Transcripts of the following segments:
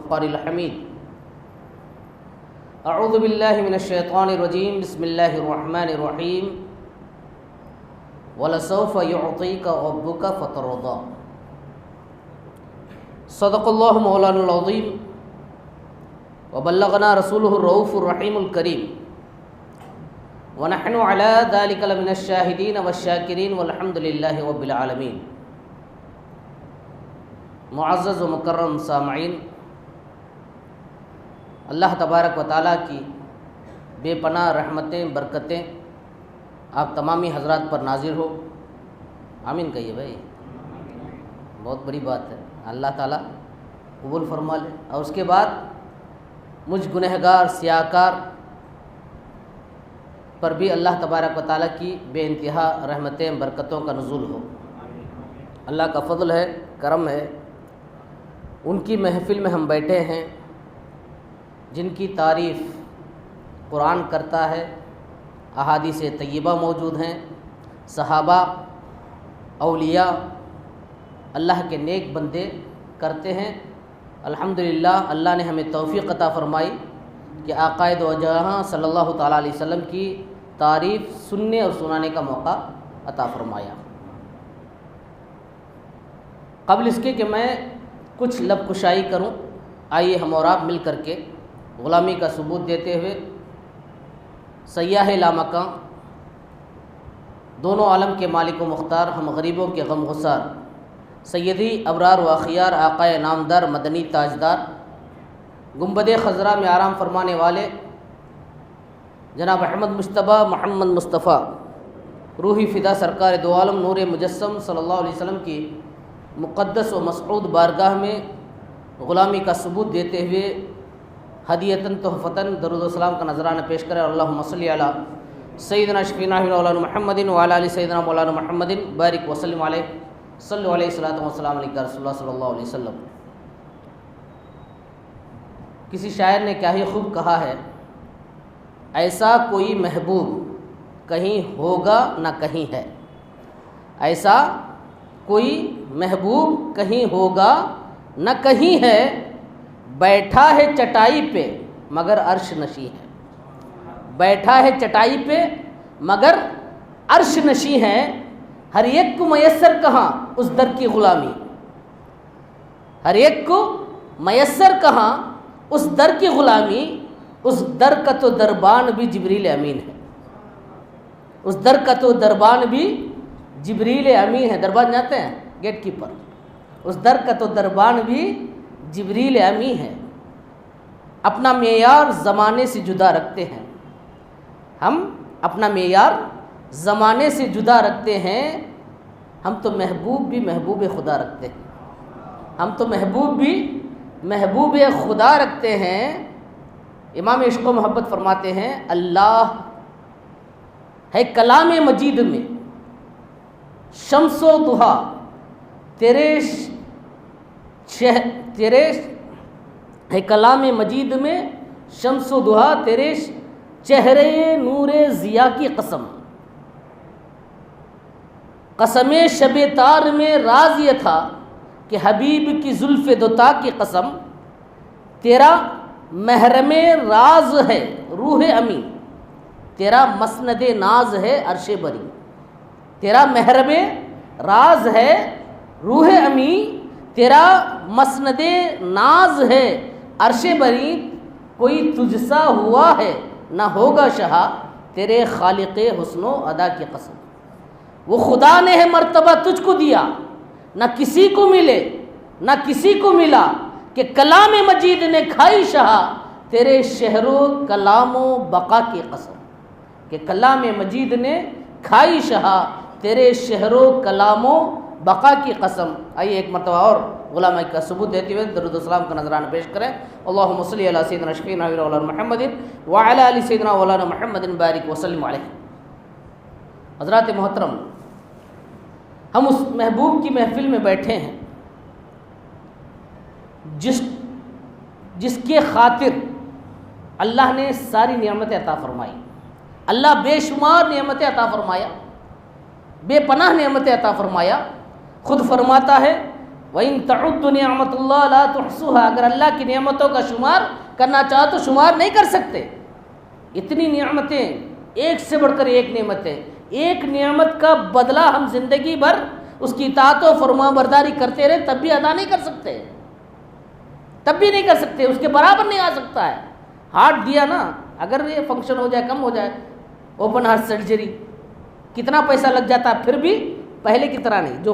والفرقان الحمید اعوذ باللہ من الشیطان الرجیم بسم اللہ الرحمن الرحیم وَلَسَوْفَ يُعْطِيكَ رَبُّكَ فَتَرْضَىٰ صدق اللہ مولانا العظیم وبلغنا رسولہ الرؤوف الرحیم الکریم وَنَحْنُ عَلَىٰ ذَلِكَ لَمِنَ الشَّاهِدِينَ وَالشَّاكِرِينَ وَالْحَمْدُ لِلَّهِ رَبِّ الْعَالَمِينَ۔ معزز و مکرم سامعین، اللہ تبارک و تعالیٰ کی بے پناہ رحمتیں برکتیں آپ تمامی حضرات پر نازل ہو، آمین کہیے بھائی، بہت بڑی بات ہے، اللہ تعالیٰ قبول فرما لے۔ اور اس کے بعد مجھ گنہگار سیاہکار پر بھی اللہ تبارک و تعالیٰ کی بے انتہا رحمتیں برکتوں کا نزول ہو۔ اللہ کا فضل ہے، کرم ہے، ان کی محفل میں ہم بیٹھے ہیں جن کی تعریف قرآن کرتا ہے، احادیث طیبہ موجود ہیں، صحابہ، اولیاء، اللہ کے نیک بندے کرتے ہیں۔ الحمدللہ اللہ نے ہمیں توفیق عطا فرمائی کہ آقائے دو جہاں صلی اللہ تعالیٰ علیہ وسلم کی تعریف سننے اور سنانے کا موقع عطا فرمایا۔ قبل اس کے کہ میں کچھ لب کشائی کروں، آئیے ہم اور آپ مل کر کے غلامی کا ثبوت دیتے ہوئے سیاح لامکاں، دونوں عالم کے مالک و مختار، ہم غریبوں کے غم گسار، سیدی ابرار و اخیار، آقائے نامدار مدنی تاجدار، گنبد خضرا میں آرام فرمانے والے جناب احمد مجتبیٰ محمد مصطفیٰ روحی فدا سرکار دو عالم نور مجسم صلی اللہ علیہ وسلم کی مقدس و مسعود بارگاہ میں غلامی کا ثبوت دیتے ہوئے ہدیتاً تحفتاً درود و سلام کا نذرانہ پیش کریں۔ اللہم صلی علی سیدنا شفیعنا مولانا محمد وعلی آل سیدنا مولانا محمد بارک وسلم علیہ صلی علیہ الصلوۃ والسلام علیہ رسول اللہ صلی اللہ علیہ وسلم۔ کسی شاعر نے کیا ہی خوب کہا ہے، ایسا کوئی محبوب کہیں ہوگا نہ کہیں ہے، ایسا کوئی محبوب کہیں ہوگا نہ کہیں ہے، بیٹھا ہے چٹائی پہ مگر عرش نشیں ہے، بیٹھا ہے چٹائی پہ مگر عرش نشیں ہے، ہر ایک کو میسر کہاں اس در کی غلامی، ہر ایک کو میسر کہاں اس در کی غلامی، اس در کا تو دربان بھی جبریل امین ہے، اس در کا تو دربان بھی جبریل امین ہے۔ دربان جانتے ہیں، گیٹ کیپر، اس در کا تو دربان بھی جبریل امین ہے۔ اپنا معیار زمانے سے جدا رکھتے ہیں، ہم اپنا معیار زمانے سے جدا رکھتے ہیں، ہم تو محبوب بھی محبوب خدا رکھتے ہیں، ہم تو محبوب بھی محبوب خدا رکھتے ہیں۔ امام عشق و محبت فرماتے ہیں، اللہ ہے کلام مجید میں شمس و ضحیٰ، تیرے ہے کلام مجید میں شمس و ضحیٰ، تیرے چہرے نور ضیاء کی قسم، قسم شب تار میں راز یہ تھا کہ حبیب کی زلف دوتا کی قسم، تیرا محرم راز ہے روح امی، تیرا مسند ناز ہے عرش بری، تیرا محرم راز ہے روح امی، تیرا مسند ناز ہے عرش بری، کوئی تجھ سا ہوا ہے نہ ہوگا شہا، تیرے خالق حسن و ادا کی قسم، وہ خدا نے ہے مرتبہ تجھ کو دیا، نہ کسی کو ملے نہ کسی کو ملا، کہ کلام مجید نے کھائی شہا، تیرے شہر و کلام و بقا کی قسم، کہ کلام مجید نے کھائی شہا، تیرے شہر و کلام و بقا کی قسم۔ آئیے ایک مرتبہ اور غلامی کا ثبوت دیتے ہوئے درود و سلام کا نذرانہ پیش کریں۔ اللہم صلی علی سیدنا شفیعنا مولانا محمد وعلی آل سیدنا مولانا محمد بارک وسلم علیہ۔ حضرات محترم، ہم اس محبوب کی محفل میں بیٹھے ہیں جس کے خاطر اللہ نے ساری نعمتیں عطا فرمائی، اللہ بے شمار نعمتیں عطا فرمایا، بے پناہ نعمتیں عطا فرمایا۔ خود فرماتا ہے وَإِن تَعُدُّ نِعْمَةَ اللَّهِ لَا تُحْصُوهَا، اگر اللہ کی نعمتوں کا شمار کرنا چاہو تو شمار نہیں کر سکتے. اتنی نعمتیں، ایک سے بڑھ کر ایک نعمتیں، ایک نعمت کا بدلہ ہم زندگی بھر اس کی اطاعت و فرما برداری کرتے رہے تب بھی ادا نہیں کر سکتے، تب بھی نہیں کر سکتے، اس کے برابر نہیں آ سکتا ہے. ہارٹ دیا نا، اگر یہ فنکشن ہو جائے، کم ہو جائے، اوپن ہارٹ سرجری کتنا پیسہ لگ جاتا ہے، پھر بھی پہلے کی طرح نہیں. جو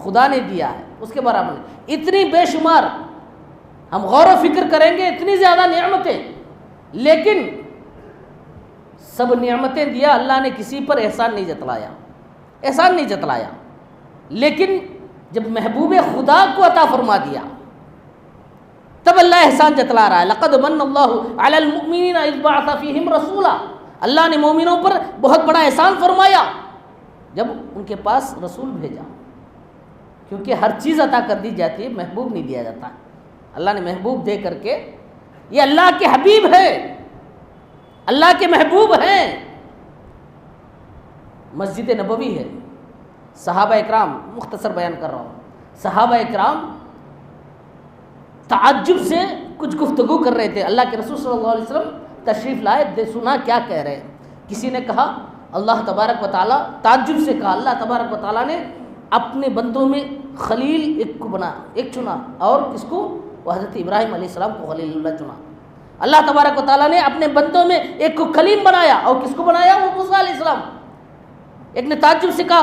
خدا نے دیا ہے اس کے برابر نہیں. اتنی بے شمار ہم غور و فکر کریں گے، اتنی زیادہ نعمتیں، لیکن سب نعمتیں دیا اللہ نے کسی پر احسان نہیں جتلایا، احسان نہیں جتلایا. لیکن جب محبوب خدا کو عطا فرما دیا تب اللہ احسان جتلا رہا ہے. لقد من اللہ علی المؤمنین اذ بعث فیہم رسولا، اللہ نے مومنوں پر بہت بڑا احسان فرمایا جب ان کے پاس رسول بھیجا. کیونکہ ہر چیز عطا کر دی جاتی ہے، محبوب نہیں دیا جاتا. اللہ نے محبوب دے کر کے، یہ اللہ کے حبیب ہے، اللہ کے محبوب ہیں. مسجد نبوی ہے، صحابہ اکرام، مختصر بیان کر رہا ہوں، صحابہ اکرام تعجب سے کچھ گفتگو کر رہے تھے. اللہ کے رسول صلی اللہ علیہ وسلم تشریف لائے، سنا کیا کہہ رہے ہیں. کسی نے کہا اللہ تبارک و تعالیٰ، تعجب سے کہا اللہ تبارک و تعالیٰ نے اپنے بندوں میں خلیل ایک کو بنا، ایک چنا، اور کس کو؟ وہ حضرت ابراہیم علیہ السلام کو خلیل اللہ چنا. اللہ تبارک و تعالیٰ نے اپنے بندوں میں ایک کو کلیم بنایا، اور کس کو بنایا؟ وہ موسیٰ علیہ السلام. ایک نے تعجب سے کہا،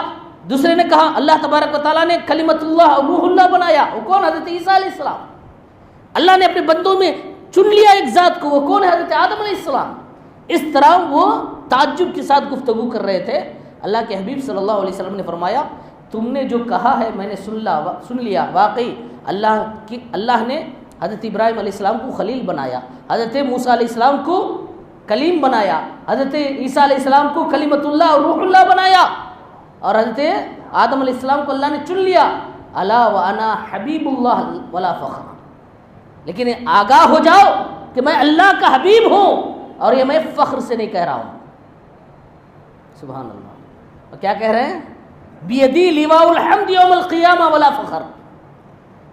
دوسرے نے کہا اللہ تبارک و تعالیٰ نے کلمت اللہ اور روح اللہ بنایا، وہ کون؟ حضرت عیسیٰ علیہ السلام. اللہ نے اپنے بندوں میں چن لیا ایک ذات کو، وہ کون ہے؟ حضرت آدم علیہ السلام. اس طرح وہ تعجب کے ساتھ گفتگو کر رہے تھے. اللہ کے حبیب صلی اللہ علیہ وسلم نے فرمایا تم نے جو کہا ہے میں نے سن لیا، واقعی اللہ نے حضرت ابراہیم علیہ السلام کو خلیل بنایا، حضرت موسیٰ علیہ السلام کو کلیم بنایا، حضرت عیسیٰ علیہ السلام کو کلمت اللہ اور روح اللہ بنایا، اور حضرت آدم علیہ السلام کو اللہ نے چن لیا. الا وانا حبیب اللہ ولا فخر. لیکن آگاہ ہو جاؤ کہ میں اللہ کا حبیب ہوں، اور یہ میں فخر سے نہیں کہہ رہا ہوں. سبحان اللہ. اور کیا کہہ رہے ہیں؟ بیدی لواء الحمد یوم القیامہ ولا فخر.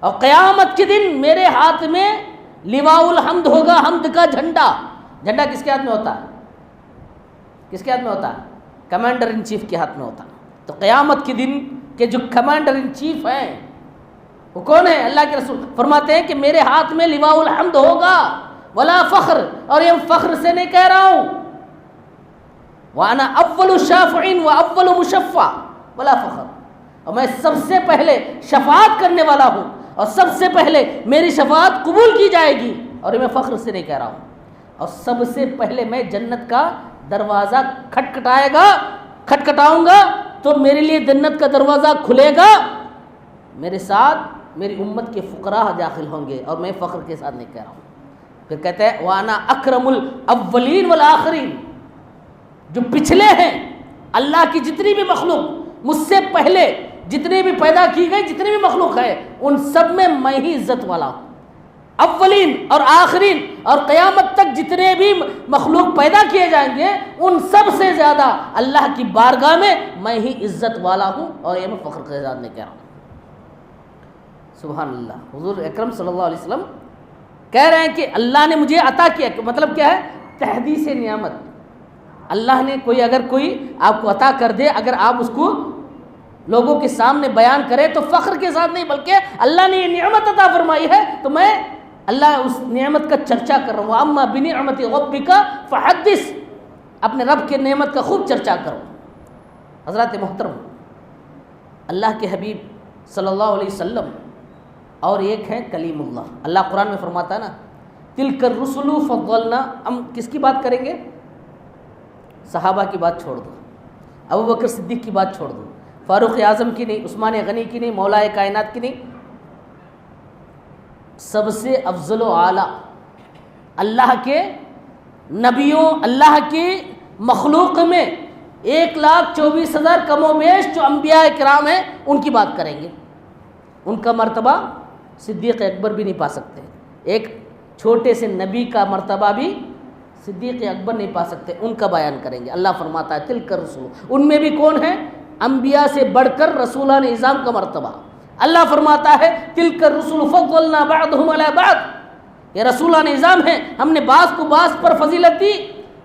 اور قیامت کے دن میرے ہاتھ میں لواء الحمد ہوگا، حمد کا جھنڈا. جھنڈا کس کے ہاتھ میں ہوتا ہے؟ کس کے ہاتھ میں ہوتا ہے؟ کمانڈر ان چیف کے ہاتھ میں ہوتا ہے. تو قیامت کے دن کے جو کمانڈر ان چیف ہیں وہ کون ہے؟ اللہ کے رسول فرماتے ہیں کہ میرے ہاتھ میں لواء الحمد ہوگا ولا فخر، اور یہ فخر سے نہیں کہہ رہا ہوں. وانا اول الشافعین و اول مشفع ولا فخر. اور میں سب سے پہلے شفاعت کرنے والا ہوں، اور سب سے پہلے میری شفاعت قبول کی جائے گی، اور یہ میں فخر سے نہیں کہہ رہا ہوں. اور سب سے پہلے میں جنت کا دروازہ کھٹکھٹاؤں گا تو میرے لیے جنت کا دروازہ کھلے گا، میرے ساتھ میری امت کے فقراء داخل ہوں گے، اور میں فخر کے ساتھ نہیں کہہ رہا ہوں. پھر کہتے ہیں وانا اکرم الاولین والآخرین. جو پچھلے ہیں، اللہ کی جتنی بھی مخلوق، مجھ سے پہلے جتنی بھی پیدا کی گئی جتنی بھی مخلوق ہے، ان سب میں میں ہی عزت والا ہوں. اولین اور آخرین اور قیامت تک جتنے بھی مخلوق پیدا کیے جائیں گے ان سب سے زیادہ اللہ کی بارگاہ میں میں ہی عزت والا ہوں، اور یہ میں فخر کے ساتھ نہیں کہہ رہا ہوں. سبحان اللہ. حضور اکرم صلی اللہ علیہ وسلم کہہ رہے ہیں کہ اللہ نے مجھے عطا کیا. مطلب کیا ہے؟ تحدیث نعمت. اللہ نے اگر کوئی آپ کو عطا کر دے، اگر آپ اس کو لوگوں کے سامنے بیان کریں تو فخر کے ساتھ نہیں، بلکہ اللہ نے یہ نعمت عطا فرمائی ہے تو میں اللہ اس نعمت کا چرچا کر رہا ہوں. اما بنعمت ربک فحدث. اپنے رب کے نعمت کا خوب چرچا کرو. حضرات محترم، اللہ کے حبیب صلی اللہ علیہ وسلم اور ایک ہے کلیم اللہ. اللہ قرآن میں فرماتا ہے نا تلک الرسل فضلنا. ہم کس کی بات کریں گے؟ صحابہ کی بات چھوڑ دو، ابوبکر صدیق کی بات چھوڑ دو، فاروق اعظم کی نہیں، عثمان غنی کی نہیں، مولا کائنات کی نہیں. سب سے افضل و اعلیٰ اللہ کے نبیوں، اللہ کی مخلوق میں 1,24,000 کم و بیش جو انبیاء کرام ہیں ان کی بات کریں گے. ان کا مرتبہ صدیق اکبر بھی نہیں پا سکتے. ایک چھوٹے سے نبی کا مرتبہ بھی صدیق اکبر نہیں پا سکتے. ان کا بیان کریں گے. اللہ فرماتا ہے تلک الرسل. ان میں بھی کون ہے؟ انبیاء سے بڑھ کر رسولان اعظام کا مرتبہ. اللہ فرماتا ہے تلک الرسل فضلنا بعضهم علی بعض، یہ رسولان نظام ہے، ہم نے بعض کو بعض پر فضیلت دی،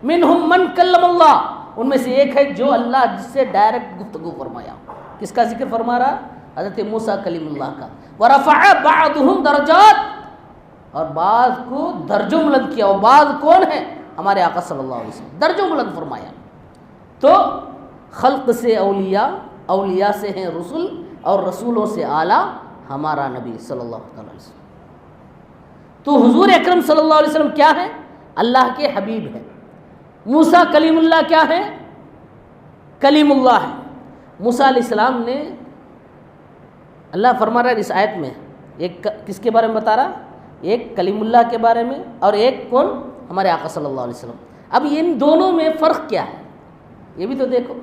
منہم من کلم اللہ، ان میں سے ایک ہے جو اللہ جس سے ڈائریکٹ گفتگو فرمایا۔ کس کا ذکر فرما رہا؟ حضرت موسیٰ کلیم اللہ کا۔ ورفع بعضهم درجات، اور بعض کو درجوں بلند کیا، اور بعض کون ہے؟ ہمارے آقا صلی اللہ علیہ وسلم، درجوں بلند فرمایا۔ تو خلق سے اولیاء، اولیاء سے ہیں رسول، اور رسولوں سے اعلیٰ ہمارا نبی صلی اللہ علیہ وسلم۔ تو حضور اکرم صلی اللہ علیہ وسلم کیا ہے؟ اللہ کے حبیب ہیں۔ موسیٰ کلیم اللہ کیا ہے؟ کلیم اللہ ہے۔ موسیٰ علیہ السلام نے، اللہ فرما رہا ہے اس آیت میں، ایک کس کے بارے میں بتا رہا؟ ایک کلیم اللہ کے بارے میں، اور ایک کون؟ ہمارے آقا صلی اللہ علیہ وسلم۔ اب ان دونوں میں فرق کیا ہے یہ بھی تو دیکھو،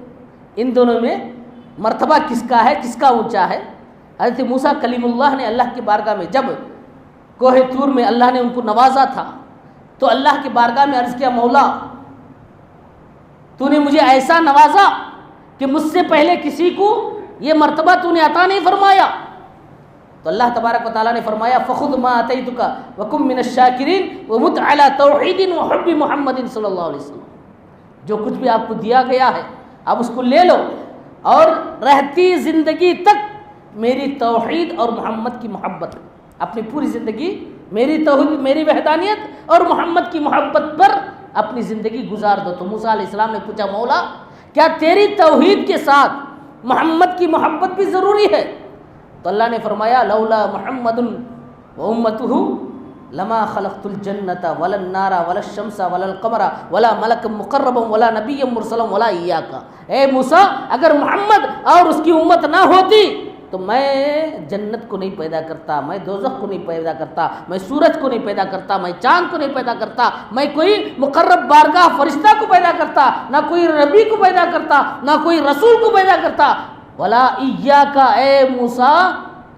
ان دونوں میں مرتبہ کس کا ہے، کس کا اونچا ہے؟ حضرت موسیٰ کلیم اللہ نے اللہ کی بارگاہ میں، جب کوہ طور میں اللہ نے ان کو نوازا تھا، تو اللہ کی بارگاہ میں عرض کیا، مولا تو نے مجھے ایسا نوازا کہ مجھ سے پہلے کسی کو یہ مرتبہ تو نے عطا نہیں فرمایا۔ تو اللہ تبارک و تعالیٰ نے فرمایا فخذ ما آتیتک وکن من الشاکرین ومت علی توحید وحب محمد صلی اللہ علیہ وسلم، جو کچھ بھی آپ کو دیا گیا ہے آپ اس کو لے لو، اور رہتی زندگی تک میری توحید اور محمد کی محبت، اپنی پوری زندگی میری توحید، میری وحدانیت اور محمد کی محبت پر اپنی زندگی گزار دو۔ تو موسیٰ علیہ السلام نے پوچھا، مولا کیا تیری توحید کے ساتھ محمد کی محبت بھی ضروری ہے؟ تو اللہ نے فرمایا لولا محمد و امتہ لما خلقت الجنت ولا النار ولا الشمس ولا القمر ولا ملک مقرب ولا نبی مرسل ولا ایاک۔ اے موسیٰ اگر محمد اور اس کی امت نہ ہوتی تو میں جنت کو نہیں پیدا کرتا، میں دوزخ کو نہیں پیدا کرتا، میں سورج کو نہیں پیدا کرتا، میں چاند کو نہیں پیدا کرتا، میں کوئی مقرب بارگاہ فرشتہ کو پیدا کرتا، نہ کوئی نبی کو پیدا کرتا، نہ کوئی رسول کو پیدا کرتا، ولا ایاک، اے موسیٰ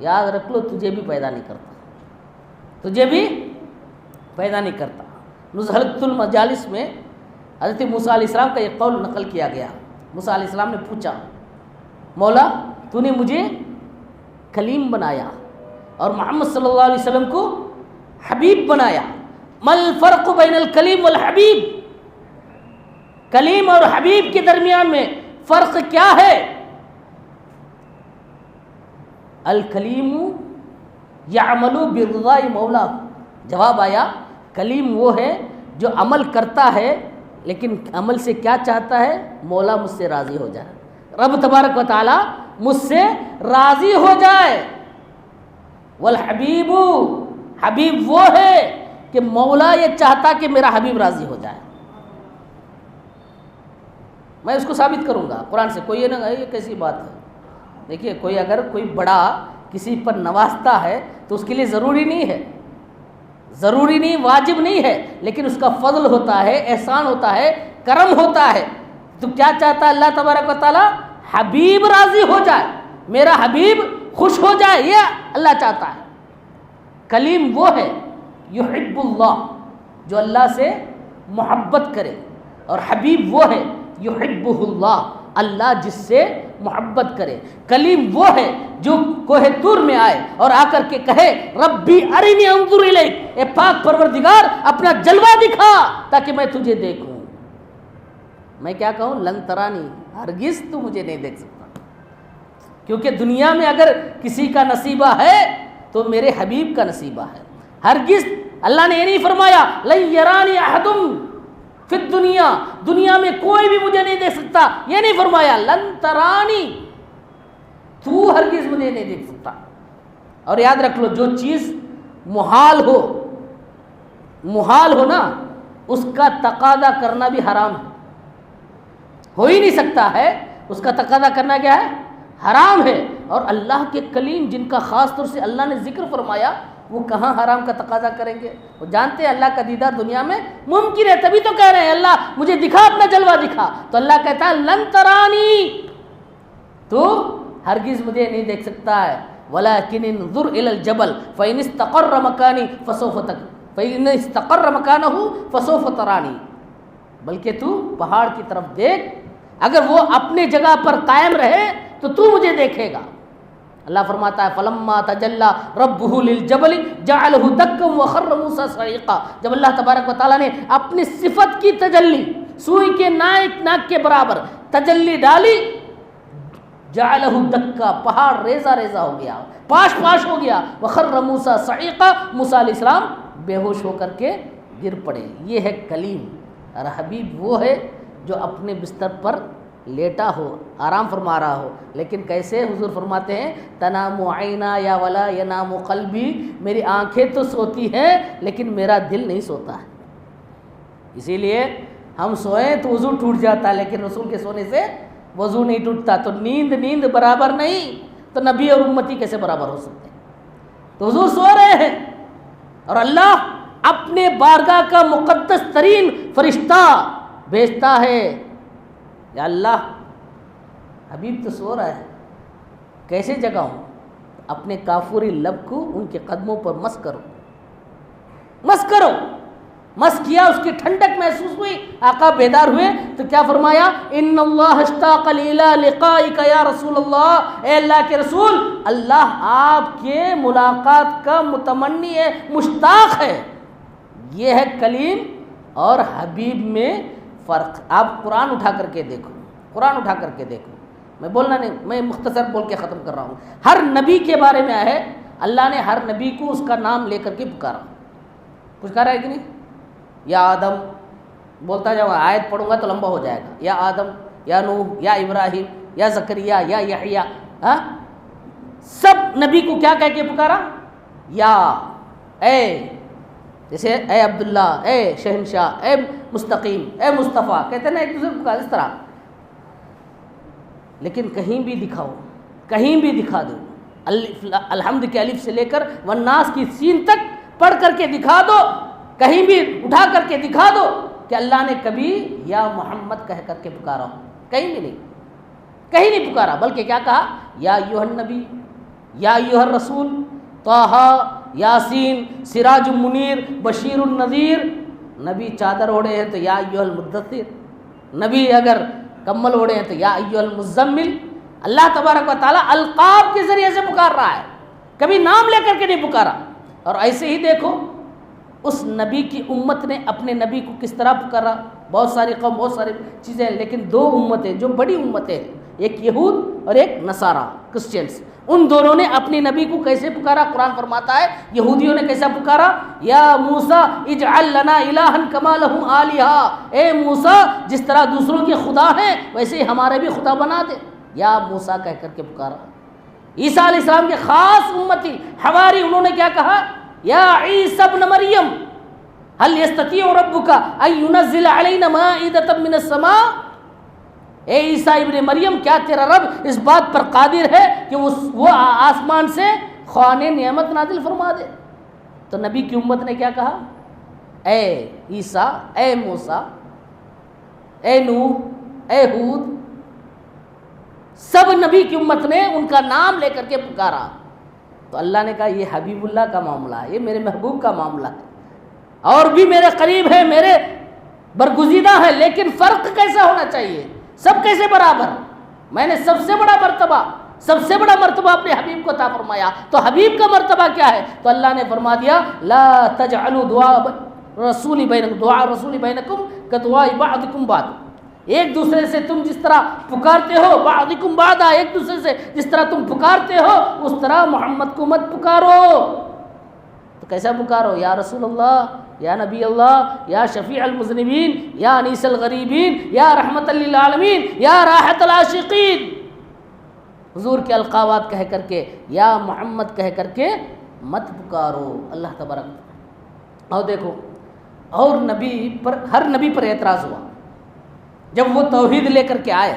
یاد رکھ لو تجھے بھی پیدا نہیں کرتا، تجھے بھی پیدا نہیں کرتا۔ نزہۃ المجالس میں حضرت موسیٰ علیہ السلام کا ایک قول نقل کیا گیا۔ موسیٰ علیہ السلام نے پوچھا، مولا تو نے مجھے کلیم بنایا اور محمد صلی اللہ علیہ وسلم کو حبیب بنایا، مل فرق بین الکلیم والحبیب، کلیم اور حبیب کے درمیان میں فرق کیا ہے؟ الکلیم یعمل برضاء مولا، جواب آیا کلیم وہ ہے جو عمل کرتا ہے لیکن عمل سے کیا چاہتا ہے؟ مولا مجھ سے راضی ہو جائے، رب تبارک و تعالی مجھ سے راضی ہو جائے۔ والحبیب، حبیب وہ ہے کہ مولا یہ چاہتا کہ میرا حبیب راضی ہو جائے۔ میں اس کو ثابت کروں گا قرآن سے، کوئی یہ نہ یہ کیسی بات ہے۔ دیکھیے کوئی اگر کوئی بڑا کسی پر نوازتا ہے تو اس کے لیے ضروری نہیں ہے، ضروری نہیں، واجب نہیں ہے، لیکن اس کا فضل ہوتا ہے، احسان ہوتا ہے، کرم ہوتا ہے۔ تو کیا چاہتا ہے اللہ تبارک و تعالی؟ حبیب راضی ہو جائے، میرا حبیب خوش ہو جائے، یہ اللہ چاہتا ہے۔ کلیم وہ ہے یحب اللہ، جو اللہ سے محبت کرے، اور حبیب وہ ہے یحبہ اللہ، اللہ جس سے محبت کرے۔ کلیم وہ ہے جو کوہ طور میں آئے اور آ کر کے کہے ربی ارنی انظر الیک، اے پاک پروردگار اپنا جلوہ دکھا تاکہ میں تجھے دیکھوں۔ میں کیا کہوں؟ لن ترانی، ہرگز تو مجھے نہیں دیکھ سکتا، کیونکہ دنیا میں اگر کسی کا نصیبہ ہے تو میرے حبیب کا نصیبہ ہے۔ ہرگز اللہ نے یہ نہیں فرمایا لن یرانی احد فی الدنیا، دنیا میں کوئی بھی مجھے نہیں دیکھ سکتا، یہ نہیں فرمایا لن ترانی، تو ہرگز مجھے نہیں دیکھ سکتا۔ اور یاد رکھ لو جو چیز محال ہو، محال ہو نا، اس کا تقاضا کرنا بھی حرام ہے، ہو ہی نہیں سکتا ہے، اس کا تقاضا کرنا کیا ہے؟ حرام ہے۔ اور اللہ کے کلیم جن کا خاص طور سے اللہ نے ذکر فرمایا، وہ کہاں حرام کا تقاضا کریں گے؟ وہ جانتے ہیں اللہ کا دیدار دنیا میں ممکن ہے، تبھی تو کہہ رہے ہیں اللہ مجھے دکھا، اپنا جلوہ دکھا۔ تو اللہ کہتا ہے لن ترانی، تو ہرگز مجھے نہیں دیکھ سکتا ہے، ولیکن انظر الی الجبل فإن استقر مکانہ فسوف ترانی، بلکہ تو پہاڑ کی طرف دیکھ، اگر وہ اپنے جگہ پر قائم رہے تو مجھے دیکھے گا، اللہ فرماتا ہے فلما تجلی ربہ للجبل جعلہ دکا وخر موسیٰ صعیقا، جب اللہ تبارک و تعالیٰ نے اپنی صفت کی تجلی سوئی کے ناک کے برابر تجلی ڈالی، جعلہ دکا، پہاڑ ریزہ ریزہ ہو گیا، پاش پاش ہو گیا، وخر موسیٰ صعیقا، موسیٰ علیہ السلام بے ہوش ہو کر کے گر پڑے۔ یہ ہے کلیم، اور حبیب وہ ہے جو اپنے بستر پر لیٹا ہو، آرام فرما رہا ہو، لیکن کیسے؟ حضور فرماتے ہیں تنام عینا یا ولا ینام قلبی، میری آنکھیں تو سوتی ہیں لیکن میرا دل نہیں سوتا ہے۔ اسی لیے ہم سوئیں تو وضو ٹوٹ جاتا ہے، لیکن رسول کے سونے سے وضو نہیں ٹوٹتا۔ تو نیند برابر نہیں، تو نبی اور امتی کیسے برابر ہو سکتے ہیں؟ تو حضور سو رہے ہیں اور اللہ اپنے بارگاہ کا مقدس ترین فرشتہ بھیجتا ہے، یا اللہ حبیب تو سو رہا ہے، کیسے جگاؤں؟ اپنے کافوری لب کو ان کے قدموں پر مس کرو، مس کرو۔ مس کیا، اس کی ٹھنڈک محسوس ہوئی، آقا بیدار ہوئے تو کیا فرمایا؟ ان اللہ اشتاق الی لقائک یا رسول اللہ، اے اللہ کے رسول، اللہ آپ کے ملاقات کا متمنی ہے، مشتاق ہے۔ یہ ہے کلیم اور حبیب میں فرق۔ آپ قرآن اٹھا کر کے دیکھو، قرآن اٹھا کر کے دیکھو، میں بولنا نہیں، میں مختصر بول کے ختم کر رہا ہوں۔ ہر نبی کے بارے میں ہے، اللہ نے ہر نبی کو اس کا نام لے کر کے پکارا ہے کہ نہیں؟ یا آدم، بولتا جاؤں، آیت پڑھوں گا تو لمبا ہو جائے گا، یا آدم، یا نوح، یا ابراہیم، یا زکریا، یا یحییٰ، سب نبی کو کیا کہہ کے پکارا؟ یا، اے، جیسے اے عبداللہ، اے شہنشاہ، اے مستقیم، اے مصطفیٰ، کہتے ہیں نا ایک دوسرے کو اس طرح۔ لیکن کہیں بھی دکھاؤ، کہیں بھی دکھا دو، الحمد کے الف سے لے کر والناس کی سین تک پڑھ کر کے دکھا دو، کہیں بھی اٹھا کر کے دکھا دو کہ اللہ نے کبھی یا محمد کہہ کر کے پکارا ہو، کہیں بھی نہیں، کہیں نہیں پکارا، بلکہ کیا کہا؟ یا ایھا النبی، یا ایھا الرسول، طٰہٰ، یاسین، سراج منیر، بشیر النذیر۔ نبی چادر اوڑھے ہیں تو یا ایھا المدثر، نبی اگر کمبل اوڑھے ہیں تو یا ایھا المزمل۔ اللہ تبارک و تعالیٰ القاب کے ذریعے سے پکار رہا ہے، کبھی نام لے کر کے نہیں پکارا۔ اور ایسے ہی دیکھو اس نبی کی امت نے اپنے نبی کو کس طرح پکارا۔ بہت ساری قوم، بہت ساری چیزیں ہیں، لیکن دو امتیں جو بڑی امتیں ہیں، ایک یہود اور ایک نصارہ، کرسچنس، ان دونوں نے اپنی نبی کو کیسے پکارا؟ قرآن فرماتا ہے یہودیوں نے کیسا پکارا؟ یا موسیٰ اجعل لنا الہا کما لہم آلہہ، اے موسیٰ جس طرح دوسروں کے خدا ہیں ویسے ہی ہمارے بھی خدا بنا دے، یا موسیٰ کہہ کر کے پکارا۔ عیسیٰ علیہ السلام کے خاص امتی حواری، انہوں نے کیا کہا؟ یا عیسی ابن مریم هل يستطيع ربك ان ينزل علينا مائدة من السماء، اے عیسیٰ ابن مریم کیا تیرا رب اس بات پر قادر ہے کہ وہ آسمان سے خوان نعمت نازل فرما دے؟ تو نبی کی امت نے کیا کہا؟ اے عیسیٰ، اے موسیٰ، اے نوح، اے ہود، سب نبی کی امت نے ان کا نام لے کر کے پکارا۔ تو اللہ نے کہا یہ حبیب اللہ کا معاملہ ہے، یہ میرے محبوب کا معاملہ ہے، اور بھی میرے قریب ہے، میرے برگزیدہ ہے، لیکن فرق کیسا ہونا چاہیے؟ سب کیسے برابر؟ میں نے سب سے بڑا مرتبہ اپنے حبیب کو عطا فرمایا، تو حبیب کا مرتبہ کیا ہے؟ تو اللہ نے فرما دیا لا تجعلوا دعاء الرسول بینکم کدعاء بعضکم بعض، ایک دوسرے سے تم جس طرح پکارتے ہو، بعضکم بعضا، ایک دوسرے سے جس طرح تم پکارتے ہو اس طرح محمد کو مت پکارو۔ تو کیسا پکارو؟ یا رسول اللہ، یا نبی اللہ، یا شفیع المذنبین، یا انیس الغریبین، یا رحمت للعالمین، یا راحت العاشقین۔ حضور کے القابات کہہ کر کے، یا محمد کہہ کر کے مت پکارو۔ اللہ تبارک۔ اور دیکھو، اور ہر نبی پر اعتراض ہوا جب وہ توحید لے کر کے آئے،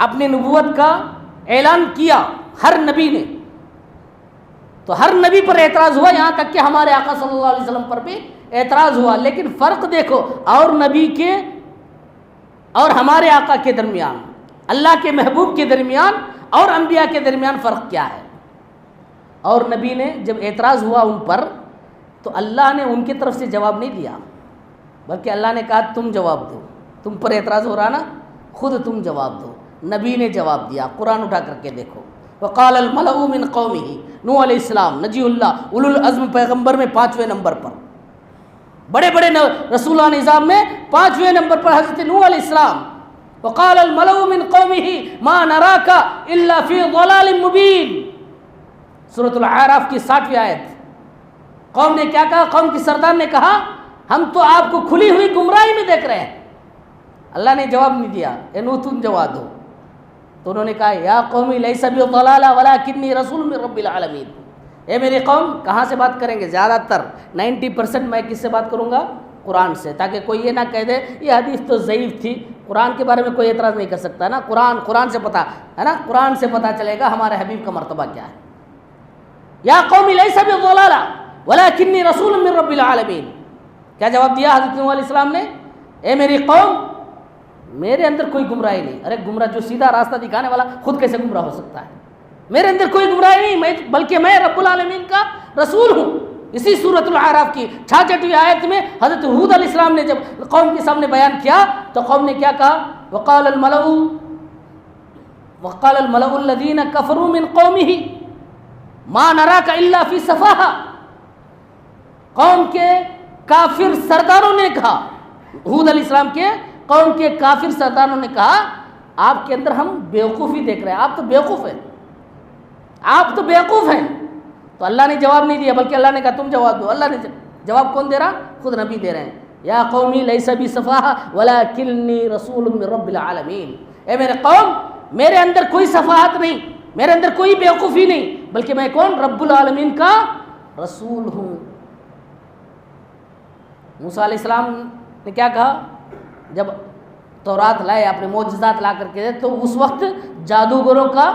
اپنی نبوت کا اعلان کیا ہر نبی نے، تو ہر نبی پر اعتراض ہوا، یہاں تک کہ ہمارے آقا صلی اللہ علیہ وسلم پر بھی اعتراض ہوا۔ لیکن فرق دیکھو، اور نبی کے اور ہمارے آقا کے درمیان، اللہ کے محبوب کے درمیان اور انبیاء کے درمیان فرق کیا ہے؟ اور نبی نے جب اعتراض ہوا ان پر تو اللہ نے ان کی طرف سے جواب نہیں دیا، بلکہ اللہ نے کہا تم جواب دو، تم پر اعتراض ہو رہا نا، خود تم جواب دو۔ نبی نے جواب دیا، قرآن اٹھا کر کے دیکھو، وقال الملأ من قومه، نوح علیہ السلام نجی اللہ اولو العزم پیغمبر میں 5ویں نمبر پر، بڑے بڑے رسولان نظام میں 5ویں نمبر پر حضرت نوح علیہ السلام. وقال الملأ من قومه ما نراك الا في ضلال مبين، سورۃ الاعراف کی 60ویں آیت. قوم نے کیا کہا؟ قوم کی سردار نے کہا ہم تو آپ کو کھلی ہوئی گمراہی میں دیکھ رہے ہیں. اللہ نے جواب نہیں دیا، اے نوح تم جواب دو. تو انہوں نے کہا یا قومی لیس بی ضلالہ ولکنی رسول من رب العالمین. اے میری قوم، کہاں سے بات کریں گے؟ زیادہ تر 90% میں کس سے بات کروں گا؟ قرآن سے، تاکہ کوئی یہ نہ کہہ دے یہ حدیث تو ضعیف تھی. قرآن کے بارے میں کوئی اعتراض نہیں کر سکتا نا. قرآن سے پتہ ہے نا، قرآن سے پتہ چلے گا ہمارے حبیب کا مرتبہ کیا ہے. یا قوم لیس بی ضلالہ ولکنی رسول من رب العالمین. کیا جواب دیا حضرت نوح علیہ السلام نے؟ اے میری قوم، میرے اندر کوئی گمراہی نہیں. ارے گمراہ جو سیدھا راستہ دکھانے والا خود کیسے گمراہ ہو سکتا ہے؟ میرے اندر کوئی گمراہی نہیں، بلکہ میں رب العالمین کا رسول ہوں. اسی سورۃ الاعراف کی 66ویں آیت میں حضرت ہود علیہ السلام نے جب قوم کے سامنے بیان کیا تو قوم نے کیا کہا؟ وقال الملأ الذین کفروا من قومه ما نراک الا فی سفاہہ. قوم کے کافر سرداروں نے کہا، ہود علیہ السلام کے قوم کے کافر سرداروں نے کہا آپ کے اندر ہم بیوقوفی دیکھ رہے ہیں، آپ تو بیوقوف ہیں، آپ تو بیوقوف ہیں. تو اللہ نے جواب نہیں دیا، بلکہ اللہ نے کہا تم جواب دو. اللہ نے جواب کون دے رہا؟ خود نبی دے رہے ہیں. یا قومی لیس بی سفاہہ ولکنی رسول من رب العالمین. اے میرے قوم، میرے اندر کوئی سفاہت نہیں، میرے اندر کوئی بیوقوفی نہیں، بلکہ میں کون؟ رب العالمین کا رسول ہوں. موسیٰ علیہ السلام نے کیا کہا جب تورات لائے، اپنے معجزات لا کر کے، تو اس وقت جادوگروں کا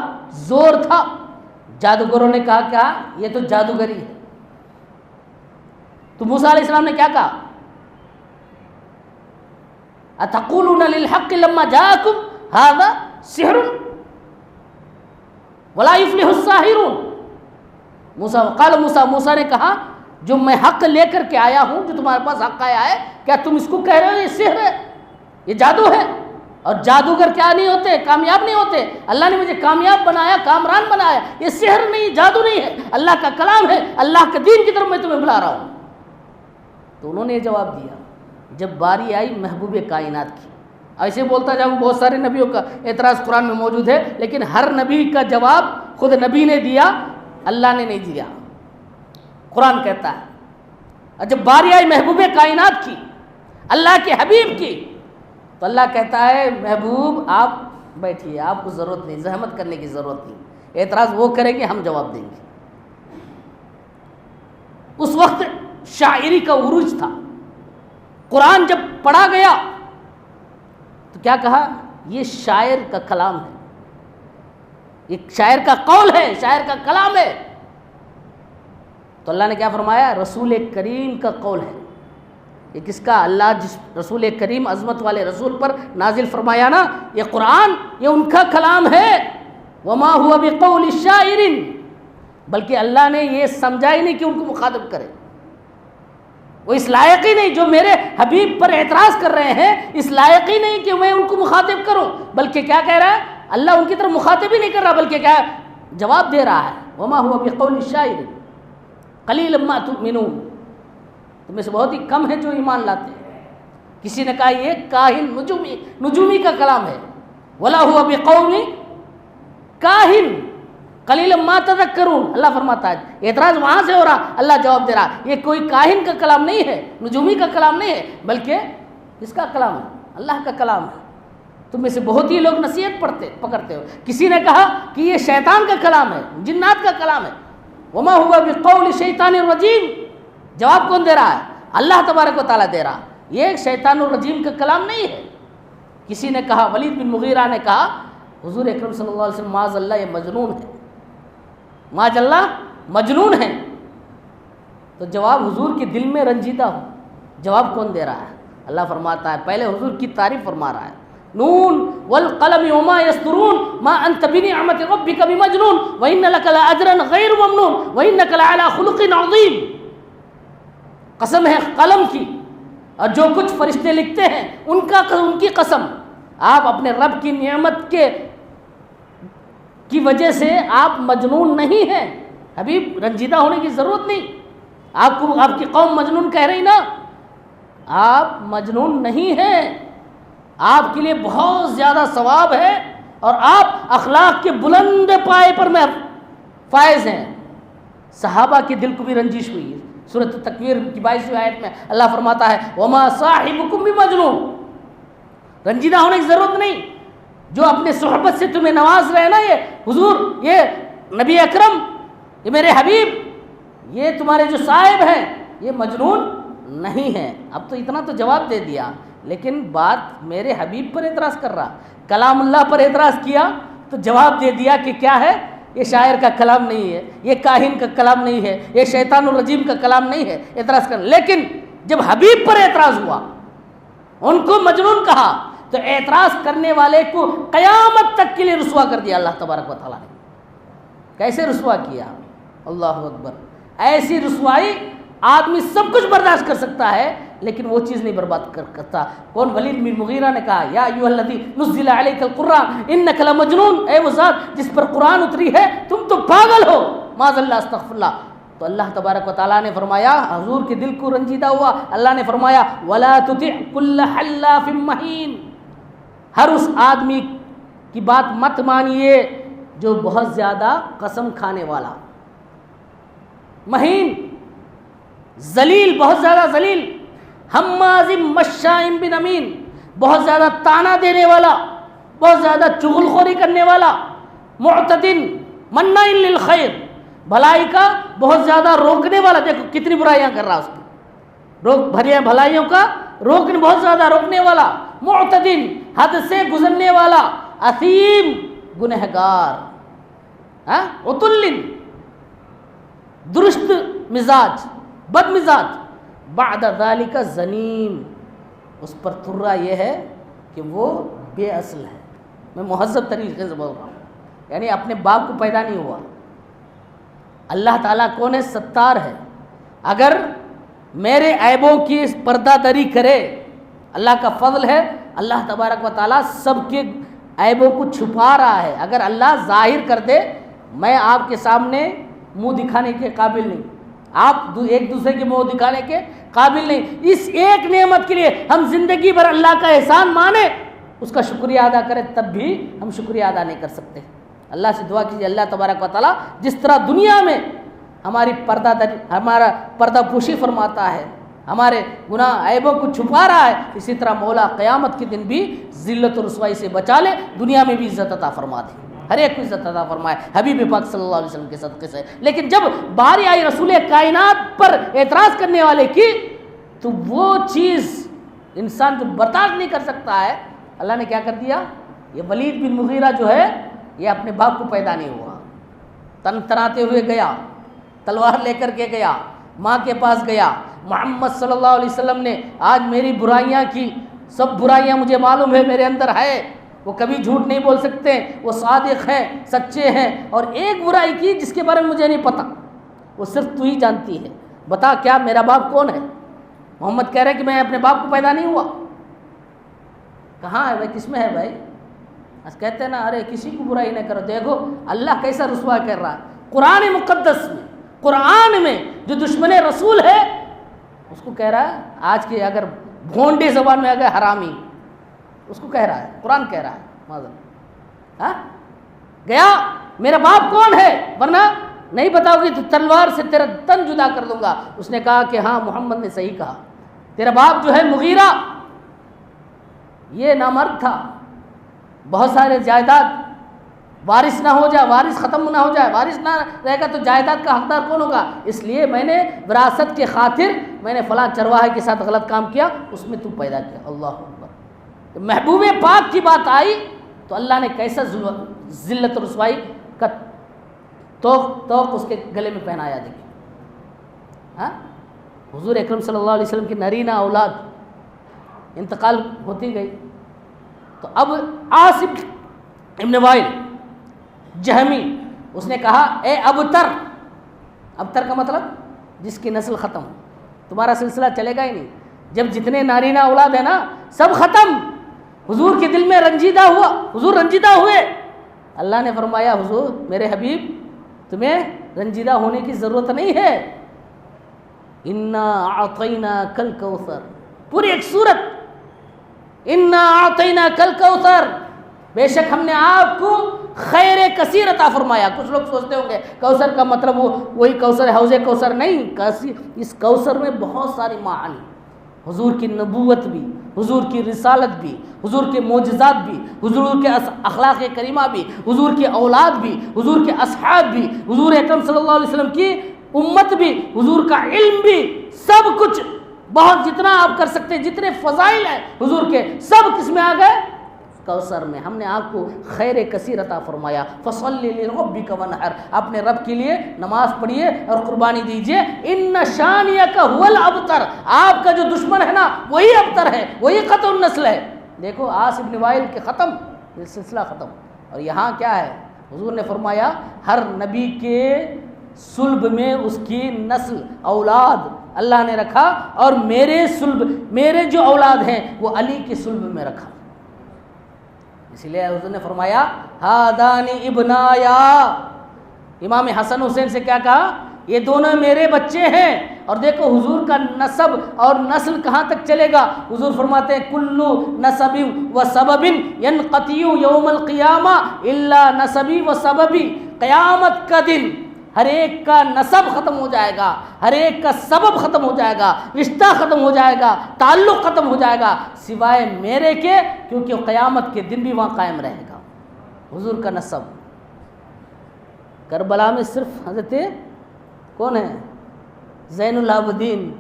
زور تھا. جادوگروں نے کہا کیا یہ تو جادوگری ہے. تو موسیٰ علیہ السلام نے کیا کہا؟ اتقولون للحق لما جاءکم ھذا سحر ولا یفلح الساحرون. موسیٰ نے کہا جو میں حق لے کر کے آیا ہوں، جو تمہارے پاس حق آیا ہے، کیا تم اس کو کہہ رہے ہو یہ سحر ہے، یہ جادو ہے؟ اور جادوگر کیا نہیں ہوتے؟ کامیاب نہیں ہوتے. اللہ نے مجھے کامیاب بنایا، کامران بنایا. یہ سحر نہیں، جادو نہیں ہے، اللہ کا کلام ہے، اللہ کے دین کی طرف میں تمہیں بلا رہا ہوں. تو انہوں نے یہ جواب دیا. جب باری آئی محبوب کائنات کی، ایسے بولتا جاؤں بہت سارے نبیوں کا اعتراض قرآن میں موجود ہے، لیکن ہر نبی کا جواب خود نبی نے دیا، اللہ نے نہیں دیا. قرآن کہتا ہے. اور جب باری آئی محبوب کائنات کی، اللہ کے حبیب کی، تو اللہ کہتا ہے محبوب آپ بیٹھیے، آپ کو ضرورت نہیں، زحمت کرنے کی ضرورت نہیں. اعتراض وہ کریں گے، ہم جواب دیں گے. اس وقت شاعری کا عروج تھا. قرآن جب پڑھا گیا تو کیا کہا؟ یہ شاعر کا کلام ہے، یہ شاعر کا قول ہے، شاعر کا کلام ہے. تو اللہ نے کیا فرمایا؟ رسول کریم کا قول ہے. یہ کس کا؟ اللہ جس رسول کریم عظمت والے رسول پر نازل فرمایا نا یہ قرآن، یہ ان کا کلام ہے. وما هو بقول الشاعر، بلکہ اللہ نے یہ سمجھا ہی نہیں کہ ان کو مخاطب کرے. وہ اس لائق ہی نہیں، جو میرے حبیب پر اعتراض کر رہے ہیں اس لائق ہی نہیں کہ میں ان کو مخاطب کروں. بلکہ کیا کہہ رہا ہے اللہ؟ ان کی طرف مخاطب ہی نہیں کر رہا، بلکہ کیا جواب دے رہا ہے. وما هو بقول الشاعر قلیلا ما تؤمنون. تم میں سے بہت ہی کم ہے جو ایمان لاتے ہیں. کسی نے کہا یہ کاہن نجومی کا کلام ہے. ولا هو بقول کاہن قلیلا ما تذکرون. اللہ فرماتا ہے اعتراض وہاں سے ہو رہا، اللہ جواب دے رہا یہ کوئی کاہن کا کلام نہیں ہے، نجومی کا کلام نہیں ہے، بلکہ اس کا کلام ہے، اللہ کا کلام ہے. تم میں سے بہت ہی لوگ نصیحت پکڑتے ہو. کسی نے کہا کہ یہ شیطان کا کلام ہے، جنات کا کلام ہے. وما هو بقول شیطان الرجیم. جواب کون دے رہا ہے؟ اللہ تبارک و تعالیٰ دے رہا. یہ شیطان الرجیم کا کلام نہیں ہے. کسی نے کہا، ولید بن مغیرہ نے کہا حضور اکرم صلی اللہ علیہ وسلم معاذ اللہ یہ مجنون ہے، معاذ اللہ مجنون ہے. تو جواب حضور کے دل میں رنجیدہ ہو. جواب کون دے رہا ہے؟ اللہ فرماتا ہے، پہلے حضور کی تعریف فرما رہا ہے. نون والقلم وما يسطرون ما انت بنعمت ربك بمجنون وان لك لاجرا غير ممنون وانك لعلى خلق عظيم. قسم ہے قلم کی اور جو کچھ فرشتے لکھتے ہیں ان کی قسم، آپ اپنے رب کی نعمت کے کی وجہ سے آپ مجنون نہیں ہیں۔ حبیب رنجیدہ ہونے کی ضرورت نہیں، آپ کو آپ کی قوم مجنون کہہ رہی نا، آپ مجنون نہیں ہیں، آپ کے لیے بہت زیادہ ثواب ہے اور آپ اخلاق کے بلند پائے پر فائز ہیں۔ صحابہ کے دل کو بھی رنجش ہوئی ہے۔ سورۃ تکویر کی 22ویں آیت میں اللہ فرماتا ہے وما صاحبکم بمجنون، رنجیدہ ہونے کی ضرورت نہیں، جو اپنے صحبت سے تمہیں نواز رہے نا، یہ حضور، یہ نبی اکرم، یہ میرے حبیب، یہ تمہارے جو صاحب ہیں یہ مجنون نہیں ہیں۔ اب تو اتنا تو جواب دے دیا، لیکن بات میرے حبیب پر اعتراض کر رہا، کلام اللہ پر اعتراض کیا تو جواب دے دیا کہ کیا ہے، یہ شاعر کا کلام نہیں ہے، یہ کاہن کا کلام نہیں ہے، یہ شیطان الرجیم کا کلام نہیں ہے اعتراض کرنا۔ لیکن جب حبیب پر اعتراض ہوا، ان کو مجنون کہا، تو اعتراض کرنے والے کو قیامت تک کے لیے رسوا کر دیا اللہ تبارک و تعالیٰ نے۔ کیسے رسوا کیا؟ اللہ اکبر! ایسی رسوائی آدمی سب کچھ برداشت کر سکتا ہے لیکن وہ چیز نہیں برباد کرتا۔ کون؟ ولید بن مغیرہ نے کہا یا ایھا الذی نزل علیک القرآن انک لمجنون، اے وہ ذات جس پر قرآن اتری ہے تم تو پاگل ہو، معاذ اللہ، استغفر اللہ۔ تو اللہ تبارک و تعالیٰ نے فرمایا، حضور کے دل کو رنجیدہ ہوا، اللہ نے فرمایا ولا تطع کل حلاف مہین، ہر اس آدمی کی بات مت مانیے جو بہت زیادہ قسم کھانے والا، مہین، ذلیل، بہت زیادہ ذلیل، ہماز مشاء بنمیم، بہت زیادہ تانا دینے والا، بہت زیادہ چغل خوری کرنے والا، معتد مناع للخیر، بھلائی کا بہت زیادہ روکنے والا۔ دیکھو کتنی برائیاں کر رہا اس کی، بھلائیوں کا روکنے، بہت زیادہ روکنے والا، معتد حد سے گزرنے والا، اثیم گنہگار، عتل درست مزاج، بد مزاج، بعد ذالک زنیم، اس پر ترا یہ ہے کہ وہ بے اصل ہے۔ میں مہذب طریقے سے بول رہا ہوں، یعنی اپنے باپ کو پیدا نہیں ہوا۔ اللہ تعالیٰ کون ہے؟ ستار ہے۔ اگر میرے عیبوں کی پردہ دری کرے، اللہ کا فضل ہے، اللہ تبارک و تعالیٰ سب کے عیبوں کو چھپا رہا ہے۔ اگر اللہ ظاہر کر دے، میں آپ کے سامنے منہ دکھانے کے قابل نہیں، آپ ایک دوسرے کے منہ دکھانے کے قابل نہیں، اس ایک نعمت کے لیے ہم زندگی بھر اللہ کا احسان مانے، اس کا شکریہ ادا کریں، تب بھی ہم شکریہ ادا نہیں کر سکتے۔ اللہ سے دعا کیجیے اللہ تبارک و تعالیٰ جس طرح دنیا میں ہمارا پردہ پوشی فرماتا ہے، ہمارے گناہ عیبوں کو چھپا رہا ہے، اسی طرح مولا قیامت کے دن بھی ذلت و رسوائی سے بچا لے، دنیا میں بھی عزت عطا فرما دے، ہر ایک کو عزت عطا فرمائے حبیب پاک صلی اللہ علیہ وسلم کے صدقے سے۔ لیکن جب باری آئی رسول کائنات پر اعتراض کرنے والے کی، تو وہ چیز انسان جو برداشت نہیں کر سکتا ہے، اللہ نے کیا کر دیا؟ یہ ولید بن مغیرہ جو ہے یہ اپنے باپ کو پیدا نہیں ہوا، تن تناتے ہوئے گیا، تلوار لے کر کے گیا، ماں کے پاس گیا، محمد صلی اللہ علیہ وسلم نے آج میری برائیاں کی، سب برائیاں مجھے معلوم ہے میرے اندر ہے، وہ کبھی جھوٹ نہیں بول سکتے، وہ صادق ہیں، سچے ہیں، اور ایک برائی کی جس کے بارے میں مجھے نہیں پتہ، وہ صرف تو ہی جانتی ہے، بتا کیا میرا باپ کون ہے؟ محمد کہہ رہے کہ میں اپنے باپ کو پیدا نہیں ہوا۔ کہاں ہے بھائی؟ کس میں ہے بھائی؟ کہتے ہیں نا ارے کسی کو برائی نہ کرو، دیکھو اللہ کیسا رسوا کر رہا ہے۔ قرآن مقدس میں، قرآن میں جو دشمن رسول ہے اس کو کہہ رہا ہے، آج کے اگر بھونڈی زبان میں اگر حرامی، اس کو کہہ رہا ہے، قرآن کہہ رہا ہے معذرت، گیا میرا باپ کون ہے، ورنہ نہیں بتاؤ گی تو تلوار سے تیرا تن جدا کر دوں گا۔ اس نے کہا کہ ہاں محمد نے صحیح کہا، تیرا باپ جو ہے مغیرہ یہ نامرد تھا، بہت سارے جائیداد، وارث نہ ہو جائے، وارث ختم نہ ہو جائے، وارث نہ رہے گا تو جائیداد کا حقدار کون ہوگا؟ اس لیے میں نے وراثت کے خاطر میں نے فلاں چرواہے کے ساتھ غلط کام کیا، اس میں تو پیدا کیا۔ اللہ اکبر! محبوب پاک کی بات آئی تو اللہ نے کیسا ذلت و رسوائی کا توق اس کے گلے میں پہنایا۔ دیکھیں حضور اکرم صلی اللہ علیہ وسلم کی نرینہ اولاد انتقال ہوتی گئی، تو اب عاصم ابن وائل جہمی اس نے کہا اے ابتر، ابتر کا مطلب جس کی نسل ختم، تمہارا سلسلہ چلے گا ہی نہیں، جب جتنے نارینہ اولاد ہیں نا سب ختم۔ حضور کے دل میں رنجیدہ ہوا، حضور رنجیدہ ہوئے، اللہ نے فرمایا حضور میرے حبیب تمہیں رنجیدہ ہونے کی ضرورت نہیں ہے، انا اعطیناک الکوثر، پوری ایک سورت، انا اعطیناک الکوثر، بے شک ہم نے آپ کو خیر کثیر عطا فرمایا۔ کچھ لوگ سوچتے ہوں گے کوثر کا مطلب وہی کوثر ہے، حوض کوثر، نہیں، اس کوثر میں بہت ساری معانی، حضور کی نبوت بھی، حضور کی رسالت بھی، حضور کے معجزات بھی، حضور کے اخلاق کریمہ بھی، حضور کی اولاد بھی، حضور کے اصحاب بھی، حضور اکرم صلی اللہ علیہ وسلم کی امت بھی، حضور کا علم بھی، سب کچھ، بہت جتنا آپ کر سکتے ہیں، جتنے فضائل ہیں حضور کے، سب کس میں آ گئے؟ کوثر میں۔ ہم نے آپ کو خیر کثیر عطا فرمایا، فصلی لربک ونحر، اپنے رب کے لیے نماز پڑھیے اور قربانی دیجیے، ان شانیک هو الابتر، آپ کا جو دشمن ہے نا وہی ابتر ہے، وہی قطع النسل ہے۔ دیکھو عاص بن وائل کے ختم، یہ سلسلہ ختم، اور یہاں کیا ہے؟ حضور نے فرمایا ہر نبی کے صلب میں اس کی نسل، اولاد اللہ نے رکھا، اور میرے صلب، میرے جو اولاد ہیں وہ علی کے صلب میں رکھا، اس لیے حضور نے فرمایا ہادانی ابنایا، امام حسن حسین سے کیا کہا؟ یہ دونوں میرے بچے ہیں۔ اور دیکھو حضور کا نسب اور نسل کہاں تک چلے گا؟ حضور فرماتے ہیں کلو نسب و سبب ینقطع یوم القیامہ الا نسبی و سببی، قیامت کا دن ہر ایک کا نسب ختم ہو جائے گا، ہر ایک کا سبب ختم ہو جائے گا، رشتہ ختم ہو جائے گا، تعلق ختم ہو جائے گا، سوائے میرے کے، کیونکہ قیامت کے دن بھی وہاں قائم رہے گا حضور کا نسب۔ کربلا میں صرف حضرت کون ہے؟ زین العابدین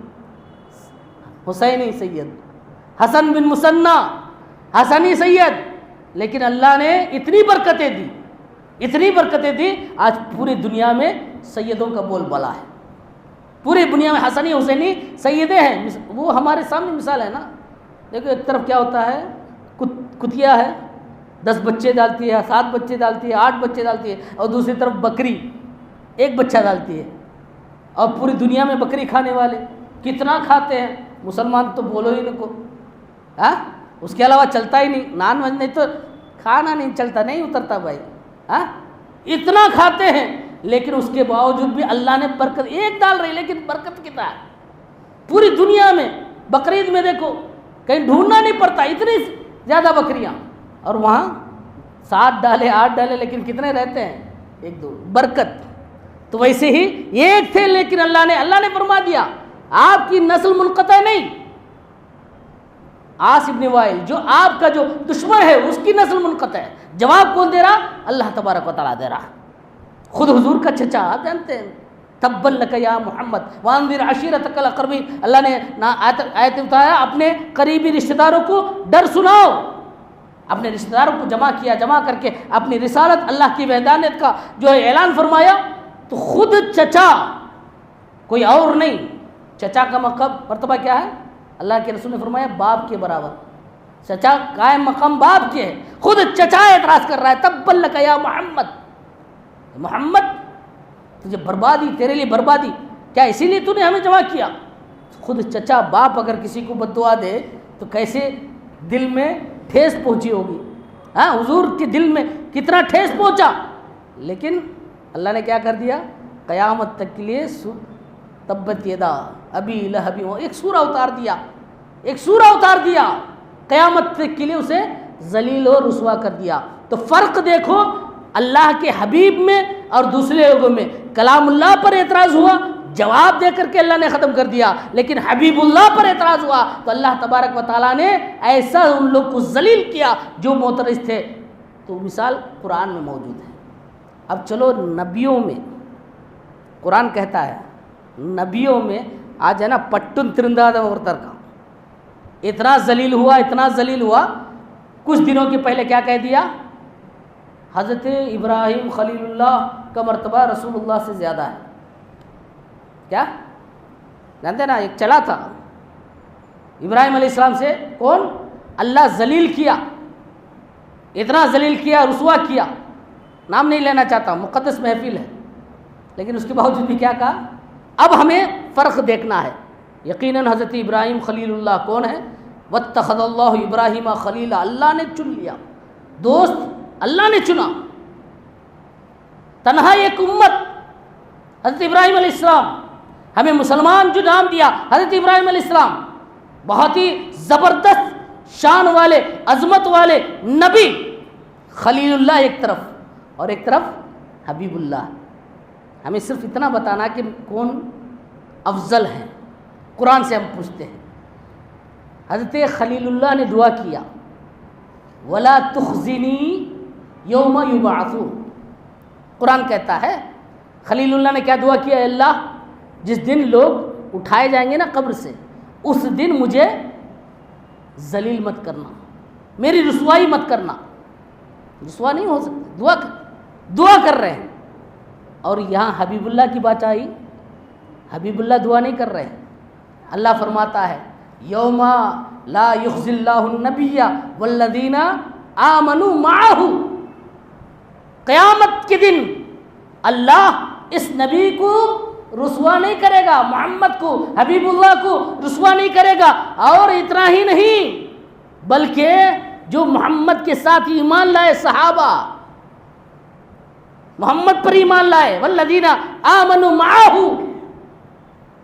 حسینی سید، حسن بن مثنی حسنی سید، لیکن اللہ نے اتنی برکتیں دی، اتنی برکتیں دی، آج پوری دنیا میں سیدوں کا بول بالا ہے، پوری دنیا میں حسنی حسینی سیدیں ہیں۔ وہ ہمارے سامنے مثال ہے نا، دیکھو ایک طرف کیا ہوتا ہے، کتیا ہے، 10 بچے ڈالتی ہے، 7 بچے ڈالتی ہے، 8 بچے ڈالتی ہے، اور دوسری طرف بکری 1 بچہ ڈالتی ہے، اور پوری دنیا میں بکری کھانے والے کتنا کھاتے ہیں، مسلمان تو بولو ہی نکو، ہاں اس کے علاوہ چلتا ہی نہیں، نان ویج نہیں تو کھانا نہیں چلتا، نہیں اترتا بھائی، ہاں اتنا کھاتے ہیں، لیکن اس کے باوجود بھی اللہ نے برکت ایک ڈال رہی، لیکن برکت کتنا ہے پوری دنیا میں۔ بقرعید میں دیکھو کہیں ڈھونڈنا نہیں پڑتا، اتنی زیادہ بکریاں، اور وہاں 7 ڈالے 8 ڈالے، لیکن کتنے رہتے ہیں؟ 1 2 برکت۔ تو ویسے ہی ایک تھے، لیکن اللہ نے فرما دیا آپ کی نسل منقطع نہیں۔ عاص بن وائل جو آپ کا جو دشمن ہے اس کی نسل منقطع ہے، جواب کون دے رہا؟ اللہ تبارک و تعالیٰ دے رہا، خود حضور کا چچا، آپ جانتے ہیں تبا لک یا محمد وانذر عشیرتک الاقربین، اللہ نے آیت بتایا اپنے قریبی رشتہ داروں کو ڈر سناؤ، اپنے رشتہ داروں کو جمع کر کے اپنی رسالت، اللہ کی وحدانیت کا جو ہے اعلان فرمایا، تو خود چچا، کوئی اور نہیں، چچا کا مرتبہ کیا ہے؟ اللہ کے رسول نے فرمایا باپ کے برابر، چچا قائم مقام باپ کے ہے، خود چچا اعتراض کر رہا ہے تبا لک یا محمد، محمد تجھے بربادی، تیرے لیے بربادی، کیا اسی لیے تو نے ہمیں جمع کیا؟ خود چچا باپ اگر کسی کو بد دعا دے تو کیسے دل میں ٹھیس پہنچی ہوگی، ہاں حضور کے دل میں کتنا ٹھیس پہنچا، لیکن اللہ نے کیا کر دیا؟ قیامت تک کے لیے تبت یدا ابی لہب، ایک سورہ اتار دیا، قیامت تک کے لیے اسے ذلیل و رسوا کر دیا۔ تو فرق دیکھو اللہ کے حبیب میں اور دوسرے لوگوں میں، کلام اللہ پر اعتراض ہوا، جواب دے کر کے اللہ نے ختم کر دیا، لیکن حبیب اللہ پر اعتراض ہوا تو اللہ تبارک و تعالیٰ نے ایسا ان لوگ کو ذلیل کیا جو معترض تھے۔ تو مثال قرآن میں موجود ہے۔ اب چلو نبیوں میں، قرآن کہتا ہے نبیوں میں آج ہے نا پٹن ترنداد ورتر کا اتنا ذلیل ہوا، کچھ دنوں کے پہلے کیا کہہ دیا؟ حضرت ابراہیم خلیل اللہ کا مرتبہ رسول اللہ سے زیادہ ہے، کیا جانتے نا؟ ایک چلا تھا ابراہیم علیہ السلام سے، کون؟ اللہ ذلیل کیا، اتنا ذلیل کیا، رسوا کیا، نام نہیں لینا چاہتا، مقدس محفل ہے، لیکن اس کے باوجود بھی کیا کہا؟ اب ہمیں فرق دیکھنا ہے۔ یقیناً حضرت ابراہیم خلیل اللہ کون ہے؟ واتخذ اللہ ابراہیم خلیلا، اللہ نے چن لیا، دوست اللہ نے چنا، تنہا ایک امت، حضرت ابراہیم علیہ السلام، ہمیں مسلمان جو نام دیا حضرت ابراہیم علیہ السلام، بہت ہی زبردست شان والے عظمت والے نبی، خلیل اللہ ایک طرف اور ایک طرف حبیب اللہ. ہمیں صرف اتنا بتانا کہ کون افضل ہیں، قرآن سے ہم پوچھتے ہیں. حضرت خلیل اللہ نے دعا کیا وَلَا تُخْزِنِي يَوْمَ يُبْعَثُونَ. قرآن کہتا ہے خلیل اللہ نے کیا دعا کیا؟ اے اللہ جس دن لوگ اٹھائے جائیں گے نا قبر سے، اس دن مجھے ذلیل مت کرنا، میری رسوائی مت کرنا. رسوا نہیں ہو سکتا، دعا کر رہے ہیں. اور یہاں حبیب اللہ کی بات آئی، حبیب اللہ دعا نہیں کر رہے ہیں. اللہ فرماتا ہے یوم لا یخزی اللہ النبی والذین آمنوا معہ. قیامت کے دن اللہ اس نبی کو رسوا نہیں کرے گا، محمد کو، حبیب اللہ کو رسوا نہیں کرے گا. اور اتنا ہی نہیں بلکہ جو محمد کے ساتھ ایمان لائے صحابہ، محمد پر ایمان لائے، والذین آمنوا معہ،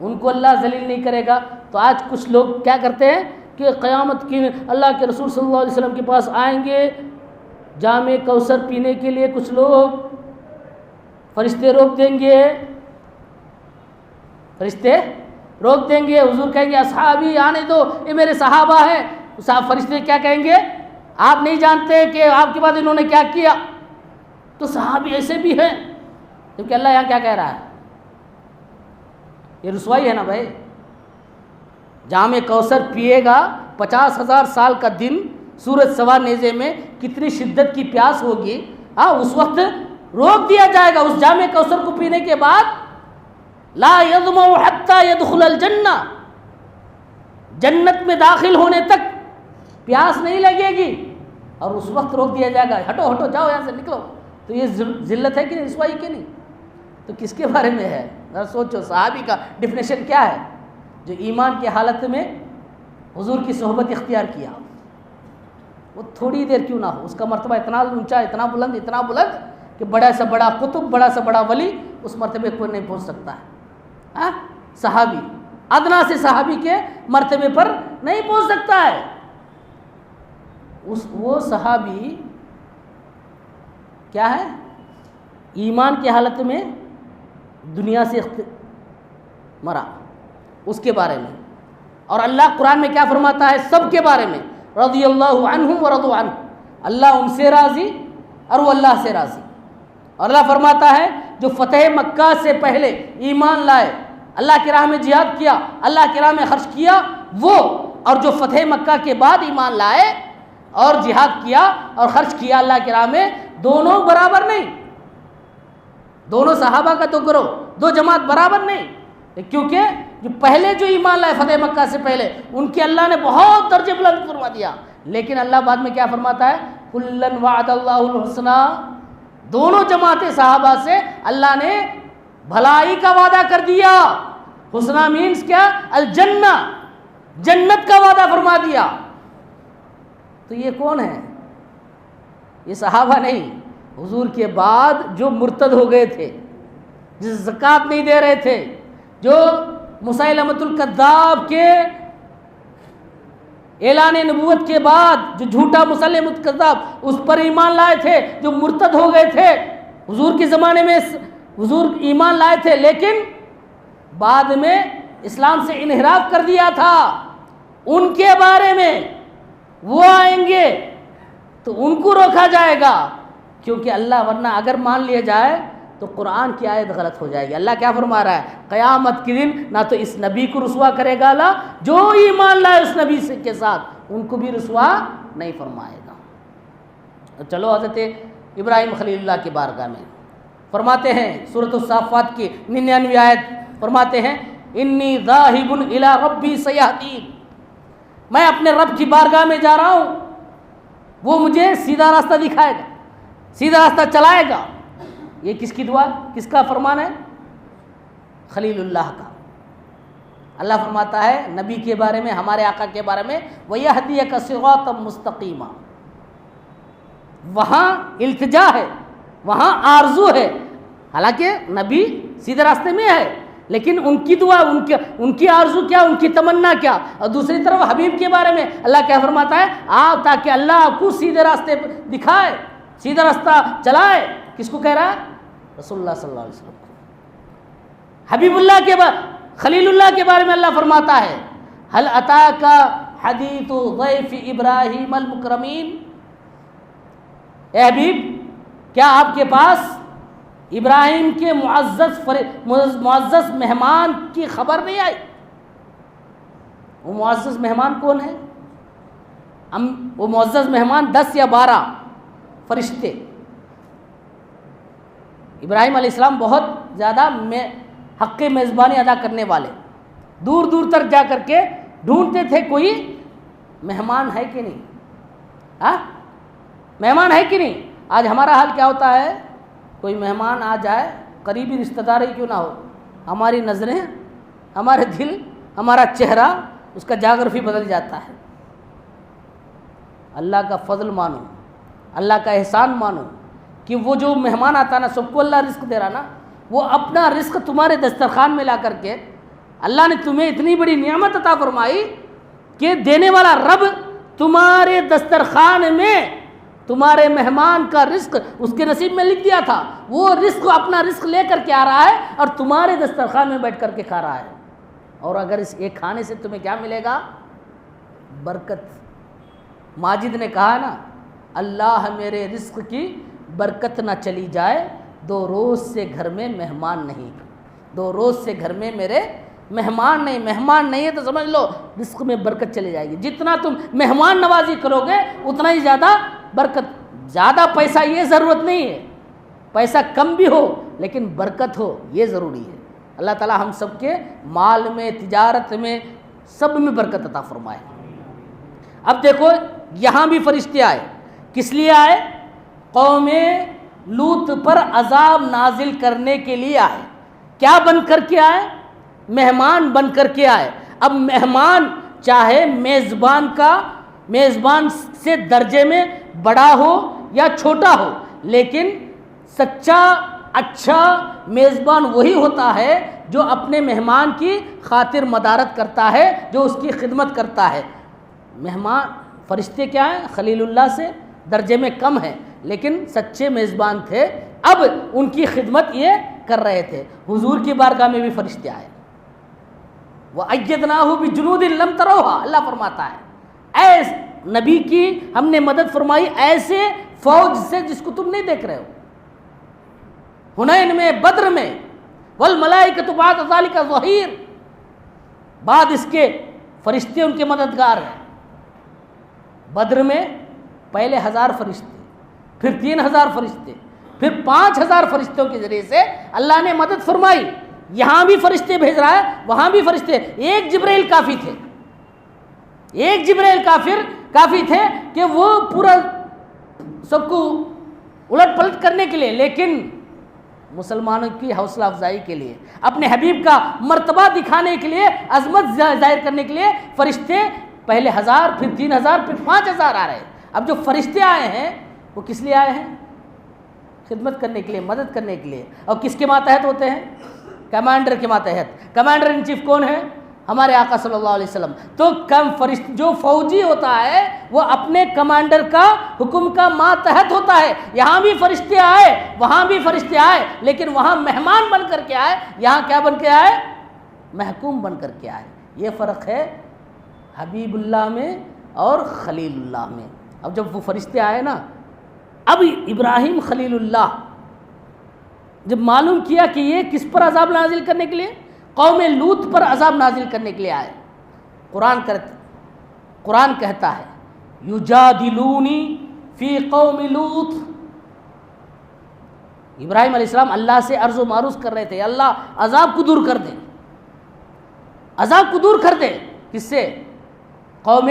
ان کو اللہ ذلیل نہیں کرے گا. تو آج کچھ لوگ کیا کرتے ہیں کہ قیامت کی اللہ کے رسول صلی اللہ علیہ وسلم کے پاس آئیں گے جام کوثر پینے کے لیے، کچھ لوگ فرشتے روک دیں گے، فرشتے روک دیں گے، حضور کہیں گے اصحابی آنے دو، یہ میرے صحابہ ہیں. فرشتے کیا کہیں گے؟ آپ نہیں جانتے کہ آپ کے بعد انہوں نے کیا کیا. تو صحابی ایسے بھی ہیں، کیونکہ اللہ یہاں کیا کہہ رہا ہے؟ یہ رسوائی ہے نا بھائی. جام کوثر پیے گا، 50,000 سال کا دن، سورج سوا نیزے میں کتنی شدت کی پیاس ہوگی. اس وقت روک دیا جائے گا. اس جام کوثر کو پینے کے بعد لا یظمأ حتی یدخل الجنہ، جنت میں داخل ہونے تک پیاس نہیں لگے گی. اور اس وقت روک دیا جائے گا، ہٹو ہٹو جاؤ یہاں سے نکلو. تو یہ ذلت ہے کہ نہیں، رسوائی کہ نہیں؟ تو کس کے بارے میں ہے؟ ذرا سوچو. صحابی کا ڈیفینیشن کیا ہے؟ جو ایمان کی حالت میں حضور کی صحبت اختیار کیا، وہ تھوڑی دیر کیوں نہ ہو، اس کا مرتبہ اتنا اونچا، اتنا بلند کہ بڑا سے بڑا قطب، بڑا سے بڑا ولی اس مرتبے پر نہیں پہنچ سکتا ہے. صحابی ادنا سے صحابی کے مرتبے پر نہیں پہنچ سکتا ہے. وہ صحابی کیا ہے؟ ایمان کی حالت میں دنیا سے مرا، اس کے بارے میں. اور اللہ قرآن میں کیا فرماتا ہے سب کے بارے میں؟ رضی اللہ عنہم ورضوا عنہ، اللہ ان سے راضی اور وہ اللہ سے راضی. اور اللہ فرماتا ہے جو فتح مکہ سے پہلے ایمان لائے، اللہ کی راہ میں جہاد کیا، اللہ کی راہ میں خرچ کیا، وہ اور جو فتح مکہ کے بعد ایمان لائے اور جہاد کیا اور خرچ کیا اللہ کی راہ میں، دونوں برابر نہیں. دونوں صحابہ کا تو گروہ، دو جماعت برابر نہیں. کیونکہ جو پہلے جو ایمان لائے فتح مکہ سے پہلے، ان کے اللہ نے بہت درجے بلند فرما دیا. لیکن اللہ بعد میں کیا فرماتا ہے؟ کلن وعد اللہ الحسنى. دونوں جماعتیں صحابہ سے اللہ نے بھلائی کا وعدہ کر دیا. حسنہ مینس کیا؟ الجنہ، جنت کا وعدہ فرما دیا. تو یہ کون ہے؟ یہ صحابہ نہیں، حضور کے بعد جو مرتد ہو گئے تھے، جو زکوٰۃ نہیں دے رہے تھے، جو مسیلمۃ الکذاب کے اعلان نبوت کے بعد جو جھوٹا مسلمۃ الکذاب اس پر ایمان لائے تھے، جو مرتد ہو گئے تھے. حضور کے زمانے میں حضور ایمان لائے تھے لیکن بعد میں اسلام سے انحراف کر دیا تھا. ان کے بارے میں وہ آئیں گے تو ان کو روکا جائے گا، کیونکہ اللہ ورنہ اگر مان لیا جائے تو قرآن کی آیت غلط ہو جائے گی. اللہ کیا فرما رہا ہے؟ قیامت کے دن نہ تو اس نبی کو رسوا کرے گا اللہ، جو ایمان لائے اس نبی سے کے ساتھ ان کو بھی رسوا نہیں فرمائے گا. چلو حضرت ابراہیم خلیل اللہ کی بارگاہ میں فرماتے ہیں سورۃ الصافات کی 99 آیت، فرماتے ہیں انی ذاہب الی ربی سیہدین، میں اپنے رب کی بارگاہ میں جا رہا ہوں، وہ مجھے سیدھا راستہ دکھائے گا، سیدھا راستہ چلائے گا. یہ کس کی دعا، کس کا فرمان ہے؟ خلیل اللہ کا. اللہ فرماتا ہے نبی کے بارے میں، ہمارے آقا کے بارے میں وَيَهْدِيَكَ صِرَاطًا مُسْتَقِيمًا. وہاں التجا ہے، وہاں آرزو ہے، حالانکہ نبی سیدھے راستے میں ہے، لیکن ان کی دعا، ان کی آرزو کیا، ان کی تمنا کیا. اور دوسری طرف حبیب کے بارے میں اللہ کیا فرماتا ہے؟ آپ تاکہ اللہ آپ کو سیدھے راستے دکھائے، سیدھا راستہ چلائے. کس کو کہہ رہا ہے؟ رسول اللہ صلی اللہ علیہ وسلم کو. حبیب اللہ کے خلیل اللہ کے بارے میں اللہ فرماتا ہے هل اتاک حدیث ضیف ابراہیم المکرمین. اے حبیب، کیا آپ کے پاس ابراہیم کے معزز مہمان کی خبر نہیں آئی؟ وہ معزز مہمان کون ہے؟ وہ معزز مہمان 10 یا 12 فرشتے. ابراہیم علیہ السلام بہت زیادہ حق میزبانی ادا کرنے والے، دور دور تک جا کر کے ڈھونڈتے تھے کوئی مہمان ہے کہ نہیں. ہاں، مہمان ہے کہ نہیں. آج ہمارا حال کیا ہوتا ہے؟ کوئی مہمان آ جائے، قریبی رشتہ دار ہی کیوں نہ ہو، ہماری نظریں، ہمارے دل، ہمارا چہرہ، اس کا جاگرفی بدل جاتا ہے. اللہ کا فضل مانو، اللہ کا احسان مانو کہ وہ جو مہمان آتا نا، سب کو اللہ رزق دے رہا نا، وہ اپنا رزق تمہارے دسترخوان میں لا کر کے، اللہ نے تمہیں اتنی بڑی نعمت عطا فرمائی کہ دینے والا رب تمہارے دسترخوان میں تمہارے مہمان کا رزق اس کے نصیب میں لکھ دیا تھا. وہ رزق اپنا رزق لے کر کے آ رہا ہے اور تمہارے دسترخوان میں بیٹھ کر کے کھا رہا ہے. اور اگر اس ایک کھانے سے تمہیں کیا ملے گا؟ برکت. ماجد نے کہا نا، اللہ میرے رزق کی برکت نہ چلی جائے، 2 روز سے گھر میں مہمان نہیں. 2 روز سے گھر میں میرے مہمان نہیں ہے تو سمجھ لو رزق میں برکت چلی جائے گی. جتنا تم مہمان نوازی کرو گے اتنا ہی زیادہ برکت. زیادہ پیسہ یہ ضرورت نہیں ہے، پیسہ کم بھی ہو لیکن برکت ہو یہ ضروری ہے. اللہ تعالی ہم سب کے مال میں، تجارت میں، سب میں برکت عطا فرمائے. اب دیکھو یہاں بھی فرشتے آئے. کس لیے آئے؟ قوم لوط پر عذاب نازل کرنے کے لیے آئے. کیا بن کر کے آئے؟ مہمان بن کر کے آئے. اب مہمان چاہے میزبان سے درجے میں بڑا ہو یا چھوٹا ہو، لیکن سچا اچھا میزبان وہی ہوتا ہے جو اپنے مہمان کی خاطر مدارت کرتا ہے، جو اس کی خدمت کرتا ہے. مہمان فرشتے کیا ہیں؟ خلیل اللہ سے درجے میں کم ہیں لیکن سچے میزبان تھے. اب ان کی خدمت یہ کر رہے تھے. حضور کی بارگاہ میں بھی فرشتے آئے. وَأَيَّدْنَاهُ بِجُنُودٍ لَمْ تَرَوْهَا. اللہ فرماتا ہے ایس نبی کی ہم نے مدد فرمائی ایسے فوج سے جس کو تم نہیں دیکھ رہے ہو. حنین میں، بدر میں، وَالْمَلَائِكَةُ بَعْدَ ذَلِكَ ظَهِيرٌ. بعد اس کے فرشتے ان کے مددگار ہیں. بدر میں پہلے 1000 فرشتے، پھر 3000 فرشتے، پھر 5000 فرشتوں کے ذریعے سے اللہ نے مدد فرمائی. یہاں بھی فرشتے بھیج رہا ہے، وہاں بھی فرشتے. ایک جبرائیل کافی تھے، ایک جبرائیل کافی تھے کہ وہ پورا سب کو الٹ پلٹ کرنے کے لیے، لیکن مسلمانوں کی حوصلہ افزائی کے لیے، اپنے حبیب کا مرتبہ دکھانے کے لیے، عظمت ظاہر کرنے کے لیے فرشتے پہلے 1000 پھر 3000 پھر 5000 آ رہے ہیں. اب جو فرشتے آئے ہیں وہ کس لیے آئے ہیں؟ خدمت کرنے کے لیے، مدد کرنے کے لیے. اور کس کے ماتحت ہوتے ہیں؟ کمانڈر کے ماتحت. کمانڈر ان چیف کون ہے؟ ہمارے آقا صلی اللہ علیہ وسلم. تو جو فوجی ہوتا ہے وہ اپنے کمانڈر کا حکم کا ماتحت ہوتا ہے. یہاں بھی فرشتے آئے، وہاں بھی فرشتے آئے، لیکن وہاں مہمان بن کر کے آئے، یہاں کیا بن کے آئے؟ محکوم بن کر کے آئے. یہ فرق ہے حبیب اللہ میں اور خلیل اللہ میں. اب جب وہ فرشتے آئے نا، اب ابراہیم خلیل اللہ جب معلوم کیا کہ یہ کس پر عذاب نازل کرنے کے لیے؟ قوم لوط پر عذاب نازل کرنے کے لیے آئے. قرآن کہتا ہے یجادلونی فی قوم لوط. ابراہیم علیہ السلام اللہ سے عرض و معروض کر رہے تھے، اللہ عذاب کو دور کر دے، عذاب کو دور کر دے. کس سے؟ قوم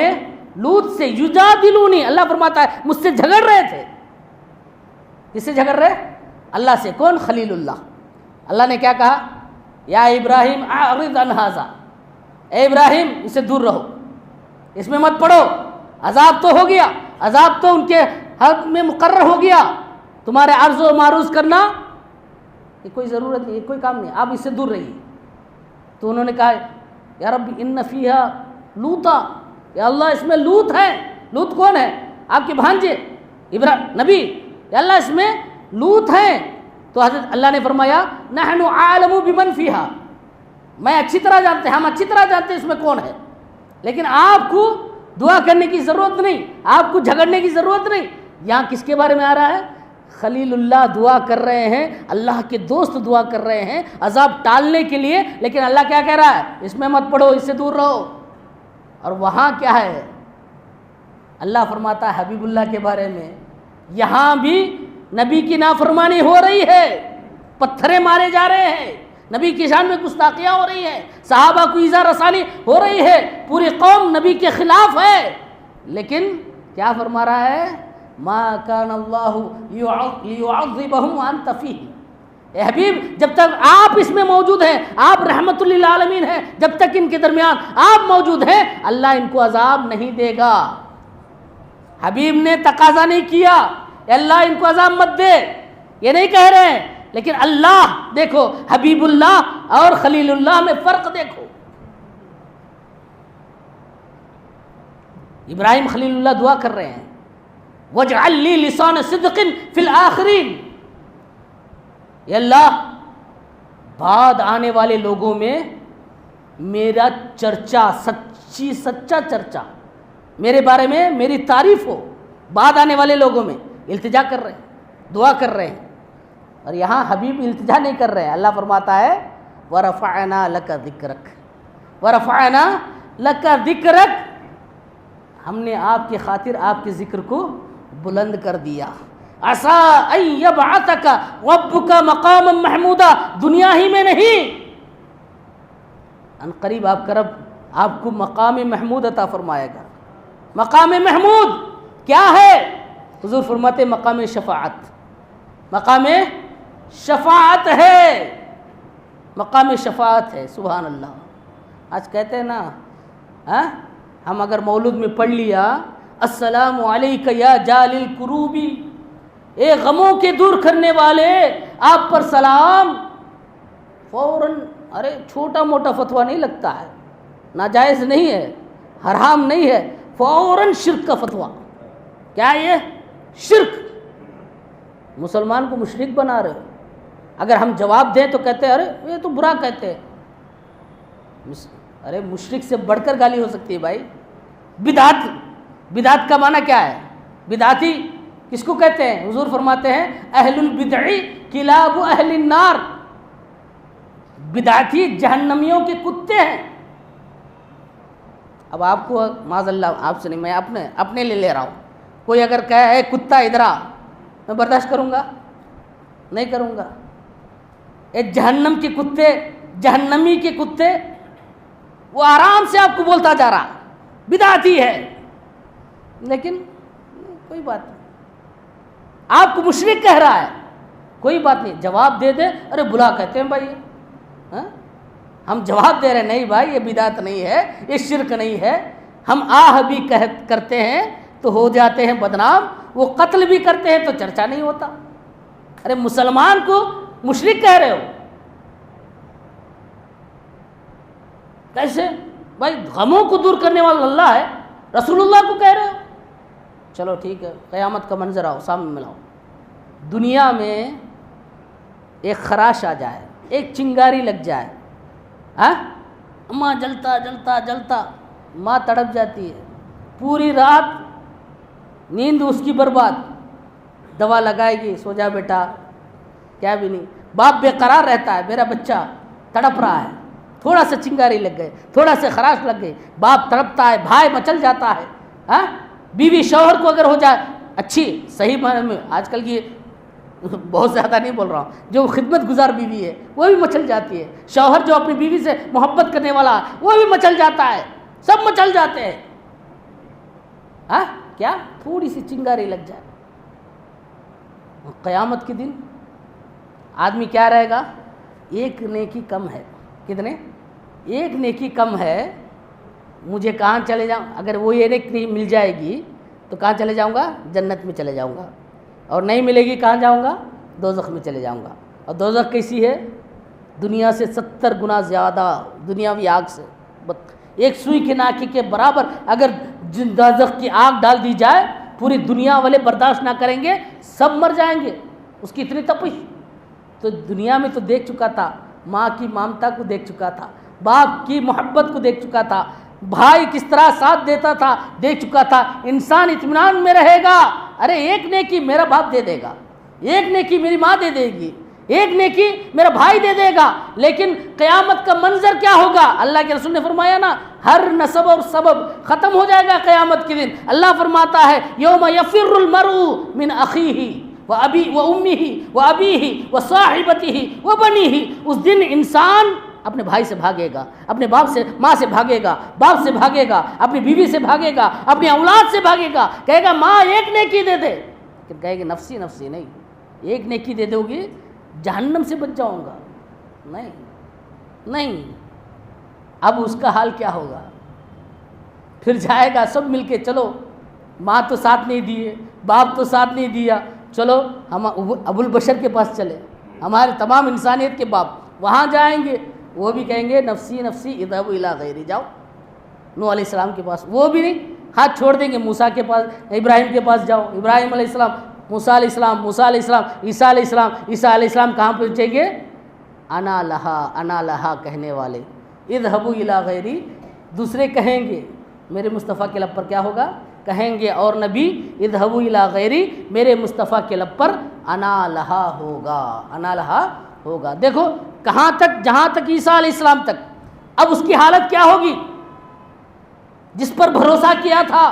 لوط سے. یجادلونی، اللہ فرماتا ہے مجھ سے جھگڑ رہے تھے. کس سے جھگڑ رہے؟ اللہ سے. کون؟ خلیل اللہ. اللہ نے کیا کہا؟ یا ابراہیم اعرض عن ھذا. اے ابراہیم اس سے دور رہو، اس میں مت پڑو. عذاب تو ہو گیا، عذاب تو ان کے حق میں مقرر ہو گیا. تمہارے عرض و معروض کرنا یہ کوئی ضرورت نہیں، یہ کوئی کام نہیں، آپ اس سے دور رہیے. تو انہوں نے کہا یا رب ان فیہا لوطا، یا اللہ اس میں لوط ہے. لوط کون ہے؟ آپ کے بھانجے نبی. یا اللہ اس میں لوط ہیں. تو حضرت اللہ نے فرمایا نحن عالم بمن فیہا، میں اچھی طرح جانتے ہیں، ہم اچھی طرح جانتے ہیں اس میں کون ہے، لیکن آپ کو دعا کرنے کی ضرورت نہیں، آپ کو جھگڑنے کی ضرورت نہیں. یہاں کس کے بارے میں آ رہا ہے؟ خلیل اللہ دعا کر رہے ہیں، اللہ کے دوست دعا کر رہے ہیں عذاب ٹالنے کے لیے، لیکن اللہ کیا کہہ رہا ہے؟ اس میں مت پڑھو، اس سے دور رہو. اور وہاں کیا ہے؟ اللہ فرماتا ہے حبیب اللہ کے بارے میں یہاں بھی نبی کی نافرمانی ہو رہی ہے، پتھرے مارے جا رہے ہیں، نبی کی شان میں گستاخیاں ہو رہی ہیں، صحابہ کو ایذا رسانی ہو رہی ہے، پوری قوم نبی کے خلاف ہے. لیکن کیا فرما رہا ہے؟ ما کان اللہ لیعذبہم وانت فیہم. اے حبیب جب تک آپ اس میں موجود ہیں، آپ رحمت للعالمین ہیں، جب تک ان کے درمیان آپ موجود ہیں اللہ ان کو عذاب نہیں دے گا. حبیب نے تقاضا نہیں کیا کہ اللہ ان کو عذاب مت دے، یہ نہیں کہہ رہے ہیں، لیکن اللہ دیکھو حبیب اللہ اور خلیل اللہ میں فرق دیکھو. ابراہیم خلیل اللہ دعا کر رہے ہیں وَاجْعَلْ لِي لِسَانَ صِدْقٍ فِي الْآخِرِينَ. یا اللہ بعد آنے والے لوگوں میں میرا چرچا، سچا چرچا، میرے بارے میں میری تعریف ہو بعد آنے والے لوگوں میں. التجا کر رہے ہیں، دعا کر رہے ہیں. اور یہاں حبیب التجا نہیں کر رہے ہیں. اللہ فرماتا ہے وَرَفَعْنَا لَكَ ذِكْرَكَ وَرَفَعْنَا لَكَ ذِكْرَكَ، ہم نے آپ کی خاطر آپ کے ذکر کو بلند کر دیا. عَسَىٰ أَن يَبْعَثَكَ رَبُّكَ مَقَامًا مَحْمُودًا، دنیا ہی میں نہیں، ان قریب آپ کا رب آپ کو مقام محمود عطا فرمائے گا. مقام محمود کیا ہے؟ حضور فرماتے مقام شفاعت. مقام شفاعت ہے، مقام شفاعت ہے. سبحان اللہ. آج کہتے ہیں نا ہم اگر مولود میں پڑھ لیا السلام علیک یا جال الکروبی، اے غموں کے دور کرنے والے آپ پر سلام، فوراً ارے چھوٹا موٹا فتویٰ نہیں لگتا ہے، ناجائز نہیں ہے، حرام نہیں ہے، فوراً شرک کا فتویٰ. کیا یہ شرک؟ مسلمان کو مشرک بنا رہے ہو. اگر ہم جواب دیں تو کہتے ہیں ارے یہ تو برا کہتے ہیں. ارے مشرک سے بڑھ کر گالی ہو سکتی ہے بھائی. بدعت کا معنی کیا ہے؟ بدعتی کس کو کہتے ہیں؟ حضور فرماتے ہیں اہل البدع کلاب اہل النار، بدعتی جہنمیوں کے کتے ہیں. اب آپ کو معاذ اللہ آپ سے نہیں، میں اپنے لیے لے رہا ہوں. کوئی اگر کہے اے کتا ادھر آ، میں برداشت کروں گا؟ نہیں کروں گا. اے جہنم کے کتے، جہنمی کے کتے، وہ آرام سے آپ کو بولتا جا رہا بدعتی ہے، لیکن کوئی بات نہیں. آپ کو مشرک کہہ رہا ہے، کوئی بات نہیں، جواب دے دے. ارے بلا کہتے ہیں بھائی، ہم جواب دے رہے ہیں نہیں بھائی یہ بدعت نہیں ہے، یہ شرک نہیں ہے. ہم آہ بھی کرتے ہیں تو ہو جاتے ہیں بدنام، وہ قتل بھی کرتے ہیں تو چرچا نہیں ہوتا. ارے مسلمان کو مشرک کہہ رہے ہو کیسے بھائی؟ غموں کو دور کرنے والا اللہ ہے، رسول اللہ کو کہہ رہے ہو. چلو ٹھیک ہے، قیامت کا منظر آؤ سامنے ملاؤ. دنیا میں ایک خراش آ جائے، ایک چنگاری لگ جائے، ماں جلتا جلتا جلتا ماں تڑپ جاتی ہے، پوری رات نیند اس کی برباد، دوا لگائے گی سو جا بیٹا، کیا بھی نہیں. باپ بے قرار رہتا ہے، میرا بچہ تڑپ رہا ہے، تھوڑا سا چنگاری لگ گئے، تھوڑا سا خراش لگ گئی، باپ تڑپتا ہے، بھائی مچل جاتا ہے. بیوی شوہر کو اگر ہو جائے اچھی صحیح معنی میں، آج کل کی بہت زیادہ نہیں بول رہا ہوں، جو خدمت گزار بیوی ہے وہ بھی مچل جاتی ہے. شوہر جو اپنی بیوی سے محبت کرنے والا وہ بھی مچل جاتا ہے، سب مچل جاتے ہیں. کیا تھوڑی سی چنگاری لگ جائے. قیامت کے دن آدمی کیا رہے گا؟ ایک نیکی کم ہے. کتنے؟ ایک نیکی کم ہے، مجھے کہاں چلے جاؤں؟ اگر وہ یہ نیکی مل جائے گی تو کہاں چلے جاؤں گا؟ جنت میں چلے جاؤں گا. اور نہیں ملے گی کہاں جاؤں گا؟ دوزخ میں چلے جاؤں گا. اور دوزخ کیسی ہے؟ دنیا سے 70 گنا زیادہ دنیاوی آگ سے، ایک سوئی کے ناکے کے برابر اگر دوزخ کی آگ ڈال دی جائے، پوری دنیا والے برداشت نہ کریں گے، سب مر جائیں گے، اس کی اتنی تپش۔ تو دنیا میں تو دیکھ چکا تھا، ماں کی ممتا کو دیکھ چکا تھا، باپ کی محبت کو دیکھ چکا تھا، بھائی کس طرح ساتھ دیتا تھا دیکھ چکا تھا، انسان اطمینان میں رہے گا، ارے ایک نیکی میرا باپ دے دے گا، ایک نیکی میری ماں دے دے گی، ایک نیکی میرا بھائی دے دے گا، لیکن قیامت کا منظر کیا ہوگا؟ اللہ کے رسول نے فرمایا نا، ہر نسب اور سبب ختم ہو جائے گا قیامت کے دن۔ اللہ فرماتا ہے یوم یفر المرء من اخیہ وامہ وابیہ وصاحبتہ وبنیہ، اس دن انسان اپنے بھائی سے بھاگے گا، اپنے باپ سے ماں سے بھاگے گا، باپ سے بھاگے گا، اپنی بیوی سے بھاگے گا، اپنی اولاد سے بھاگے گا، کہے گا ماں ایک نیکی دے دے، پھر کہے گا نفسی نفسی، نہیں، ایک نیکی دے دو گی جہنم سے بچ جاؤں گا، نہیں۔ اب اس کا حال کیا ہوگا؟ پھر جائے گا سب مل کے، چلو ماں تو ساتھ نہیں دیے، باپ تو ساتھ نہیں دیا، چلو ہم ابو البشر کے پاس چلے، ہمارے تمام انسانیت کے باپ، وہاں جائیں گے، وہ بھی کہیں گے نفسی نفسی اذهبوا الی غیری، جاؤ نوح علیہ السلام کے پاس، وہ بھی نہیں، ہاتھ چھوڑ دیں گے، موسیٰ کے پاس، ابراہیم کے پاس جاؤ، ابراہیم علیہ السلام، موسیٰ علیہ السلام، موسیٰ علیہ السلام، عیسیٰ علیہ السلام، عیسیٰ علیہ السلام کہاں پہنچیں گے؟ انا لہا کہنے والے، اذهبوا الی غیری، دوسرے کہیں گے، میرے مصطفیٰ کے لب پر کیا ہوگا؟ کہیں گے اور نبی اذهبوا الی غیری، میرے مصطفیٰ کے لب پر انا لہا ہوگا، انا لہا ہوگا۔ دیکھو کہاں تک، جہاں تک عیسیٰ علیہ السلام تک، اب اس کی حالت کیا ہوگی؟ جس پر بھروسہ کیا تھا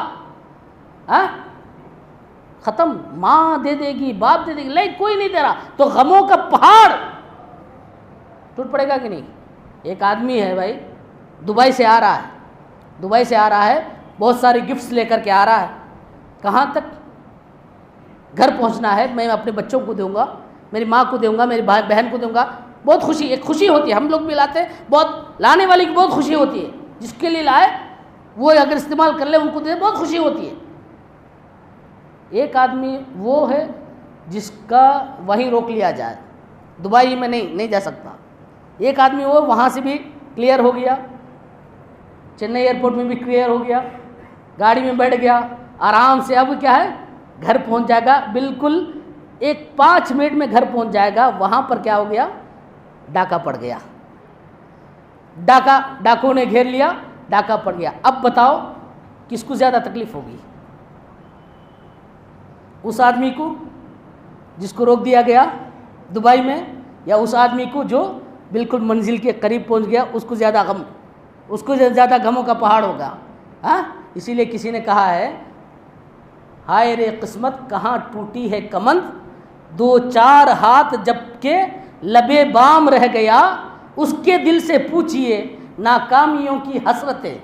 ختم، ماں دے دے گی، باپ دے دے گی، نہیں کوئی نہیں دے رہا، تو غموں کا پہاڑ ٹوٹ پڑے گا کہ نہیں؟ ایک آدمی ہے بھائی، دبئی سے آ رہا ہے، بہت سارے گفٹس لے کر کے آ رہا ہے، کہاں تک؟ گھر پہنچنا ہے، میں اپنے بچوں کو دوں گا، میری ماں کو دوں گا، میری بہن کو دوں گا، بہت خوشی، ایک خوشی ہوتی ہے، ہم لوگ بھی لاتے ہیں، بہت لانے والی کی بہت خوشی ہوتی ہے، جس کے لیے لائے وہ اگر استعمال کر لے ان کو دے، بہت خوشی ہوتی ہے۔ ایک آدمی وہ ہے جس کا وہیں روک لیا جائے، دبئی میں نہیں جا سکتا، ایک آدمی وہ وہاں سے بھی کلیئر ہو گیا، چنئی ایئرپورٹ میں بھی کلیئر ہو گیا، گاڑی میں بیٹھ گیا آرام سے، اب کیا ہے گھر پہنچ جائے گا، بالکل ایک 5 منٹ میں گھر پہنچ جائے گا، وہاں پر کیا ہو گیا؟ ڈاکہ پڑ گیا، ڈاکوں نے گھیر لیا، ڈاکہ پڑ گیا۔ اب بتاؤ کس کو زیادہ تکلیف ہوگی؟ اس آدمی کو جس کو روک دیا گیا دبئی میں، یا اس آدمی کو جو بالکل منزل کے قریب پہنچ گیا، اس کو زیادہ غم، اس کو زیادہ غموں کا پہاڑ ہوگا۔ اسی لیے کسی نے کہا ہے ہائے رے قسمت کہاں ٹوٹی ہے کمند، 2-4 ہاتھ جب کہ لبے بام رہ گیا، اس کے دل سے پوچھئے ناکامیوں کی حسرتیں،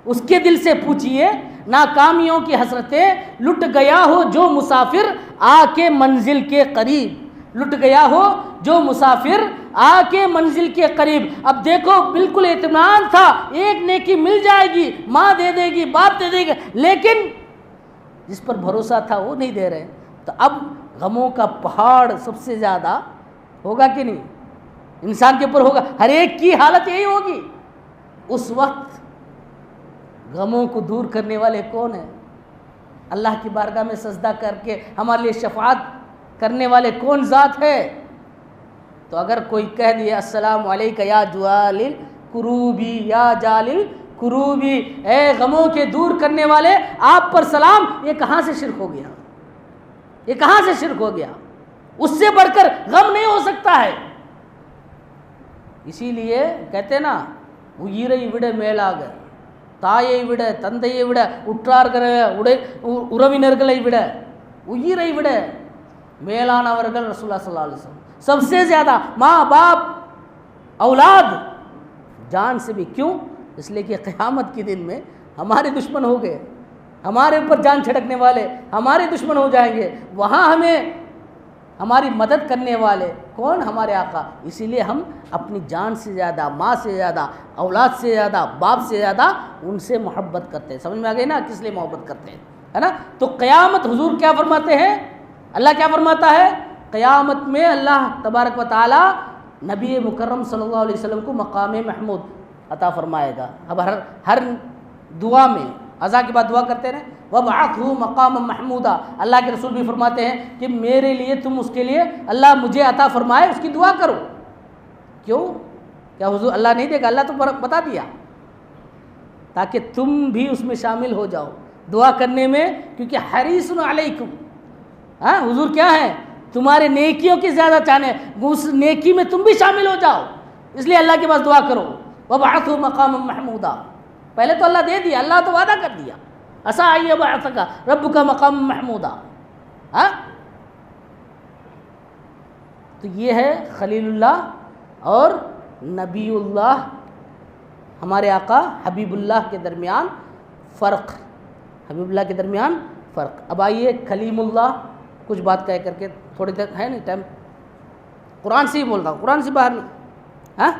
اس کے دل سے پوچھئے ناکامیوں کی حسرتیں، لٹ گیا ہو جو مسافر آ کے منزل کے قریب، لٹ گیا ہو جو مسافر آ کے منزل کے قریب۔ اب دیکھو بالکل اطمینان تھا، ایک نیکی مل جائے گی، ماں دے دے گی، باپ دے دے گا، لیکن جس پر بھروسہ تھا وہ نہیں دے رہے، تو اب غموں کا پہاڑ سب سے زیادہ ہوگا کہ نہیں؟ انسان کے اوپر ہوگا، ہر ایک کی حالت یہی ہوگی۔ اس وقت غموں کو دور کرنے والے کون ہیں؟ اللہ کی بارگاہ میں سجدہ کر کے ہمارے لیے شفاعت کرنے والے کون ذات ہے؟ تو اگر کوئی کہہ دیا السلام علیکہ یا جوال الکروبی یا جال الکروبی، اے غموں کے دور کرنے والے آپ پر سلام، یہ کہاں سے شرک ہو گیا؟ یہ کہاں سے شرک ہو گیا؟ اس سے بڑھ کر غم نہیں ہو سکتا ہے۔ اسی لیے کہتے ہیں نا உயிரை விட மேலாக தாயை விட தந்தையை விட உற்றார்களை உறவினர்களை விட உயிரை விட மேலானவர்கள் ரசூலுல்லாஹ் ஸல்லல்லாஹு அலைஹி வஸல்லம்، سب سے زیادہ ماں باپ اولاد جان سے بھی، کیوں؟ اس لیے کہ قیامت کے دن میں ہمارے دشمن ہو گئے، ہمارے اوپر جان چھڑکنے والے ہمارے دشمن ہو جائیں گے، وہاں ہمیں ہماری مدد کرنے والے کون؟ ہمارے آقا۔ اسی لیے ہم اپنی جان سے زیادہ، ماں سے زیادہ، اولاد سے زیادہ، باپ سے زیادہ ان سے محبت کرتے ہیں۔ سمجھ میں آ گئی نا کس لیے محبت کرتے ہیں، ہے نا؟ تو قیامت حضور کیا فرماتے ہیں؟ اللہ کیا فرماتا ہے؟ قیامت میں اللہ تبارک و تعالی نبی مکرم صلی اللہ علیہ وسلم کو مقام محمود عطا فرمائے گا. اب ہر دعا میں عزا کے بعد دعا کرتے رہیں وَبْعَثْهُ مَقَامًا مَحْمُودًا. اللہ کے رسول بھی فرماتے ہیں کہ میرے لیے تم اس کے لیے اللہ مجھے عطا فرمائے اس کی دعا کرو. کیوں؟ کیا حضور اللہ نہیں دے گا؟ اللہ تو بتا دیا تاکہ تم بھی اس میں شامل ہو جاؤ دعا کرنے میں, کیونکہ حریص علیکم, حضور کیا ہے تمہارے نیکیوں کی زیادہ چاہنے, اس نیکی میں تم بھی شامل ہو جاؤ, اس لیے اللہ کے پاس دعا کرو. وَبْعَثْهُ مَقَامًا مَحْمُودًا. پہلے تو اللہ دے دیا, اللہ تو وعدہ کر دیا عَسَىٰ أَن يَبْعَثَكَ رَبُّكَ مَقَامًا مَحْمُودًا. تو یہ ہے خلیل اللہ اور نبی اللہ ہمارے آقا حبیب اللہ کے درمیان فرق, حبیب اللہ کے درمیان فرق. اب آئیے کلیم اللہ, کچھ بات کہہ کر کے تھوڑی دیر ہے نہیں ٹائم, قرآن سے ہی بول رہا ہوں, قرآن سے باہر نہیں.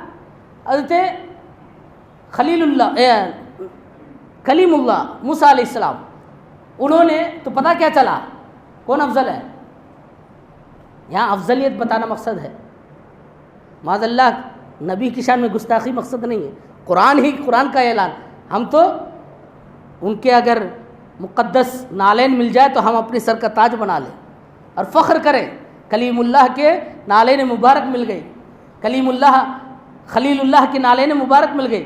حضرت خلیل اللہ کلیم اللہ موسیٰ علیہ السلام, انہوں نے تو پتہ کیا چلا کون افضل ہے؟ یہاں افضلیت بتانا مقصد ہے, معاذ اللہ نبی کی شان میں گستاخی مقصد نہیں ہے, قرآن کا اعلان. ہم تو ان کے اگر مقدس نالین مل جائے تو ہم اپنے سر کا تاج بنا لیں اور فخر کریں. کلیم اللہ کے نالین مبارک مل گئی, کلیم اللہ خلیل اللہ کی نالین مبارک مل گئی,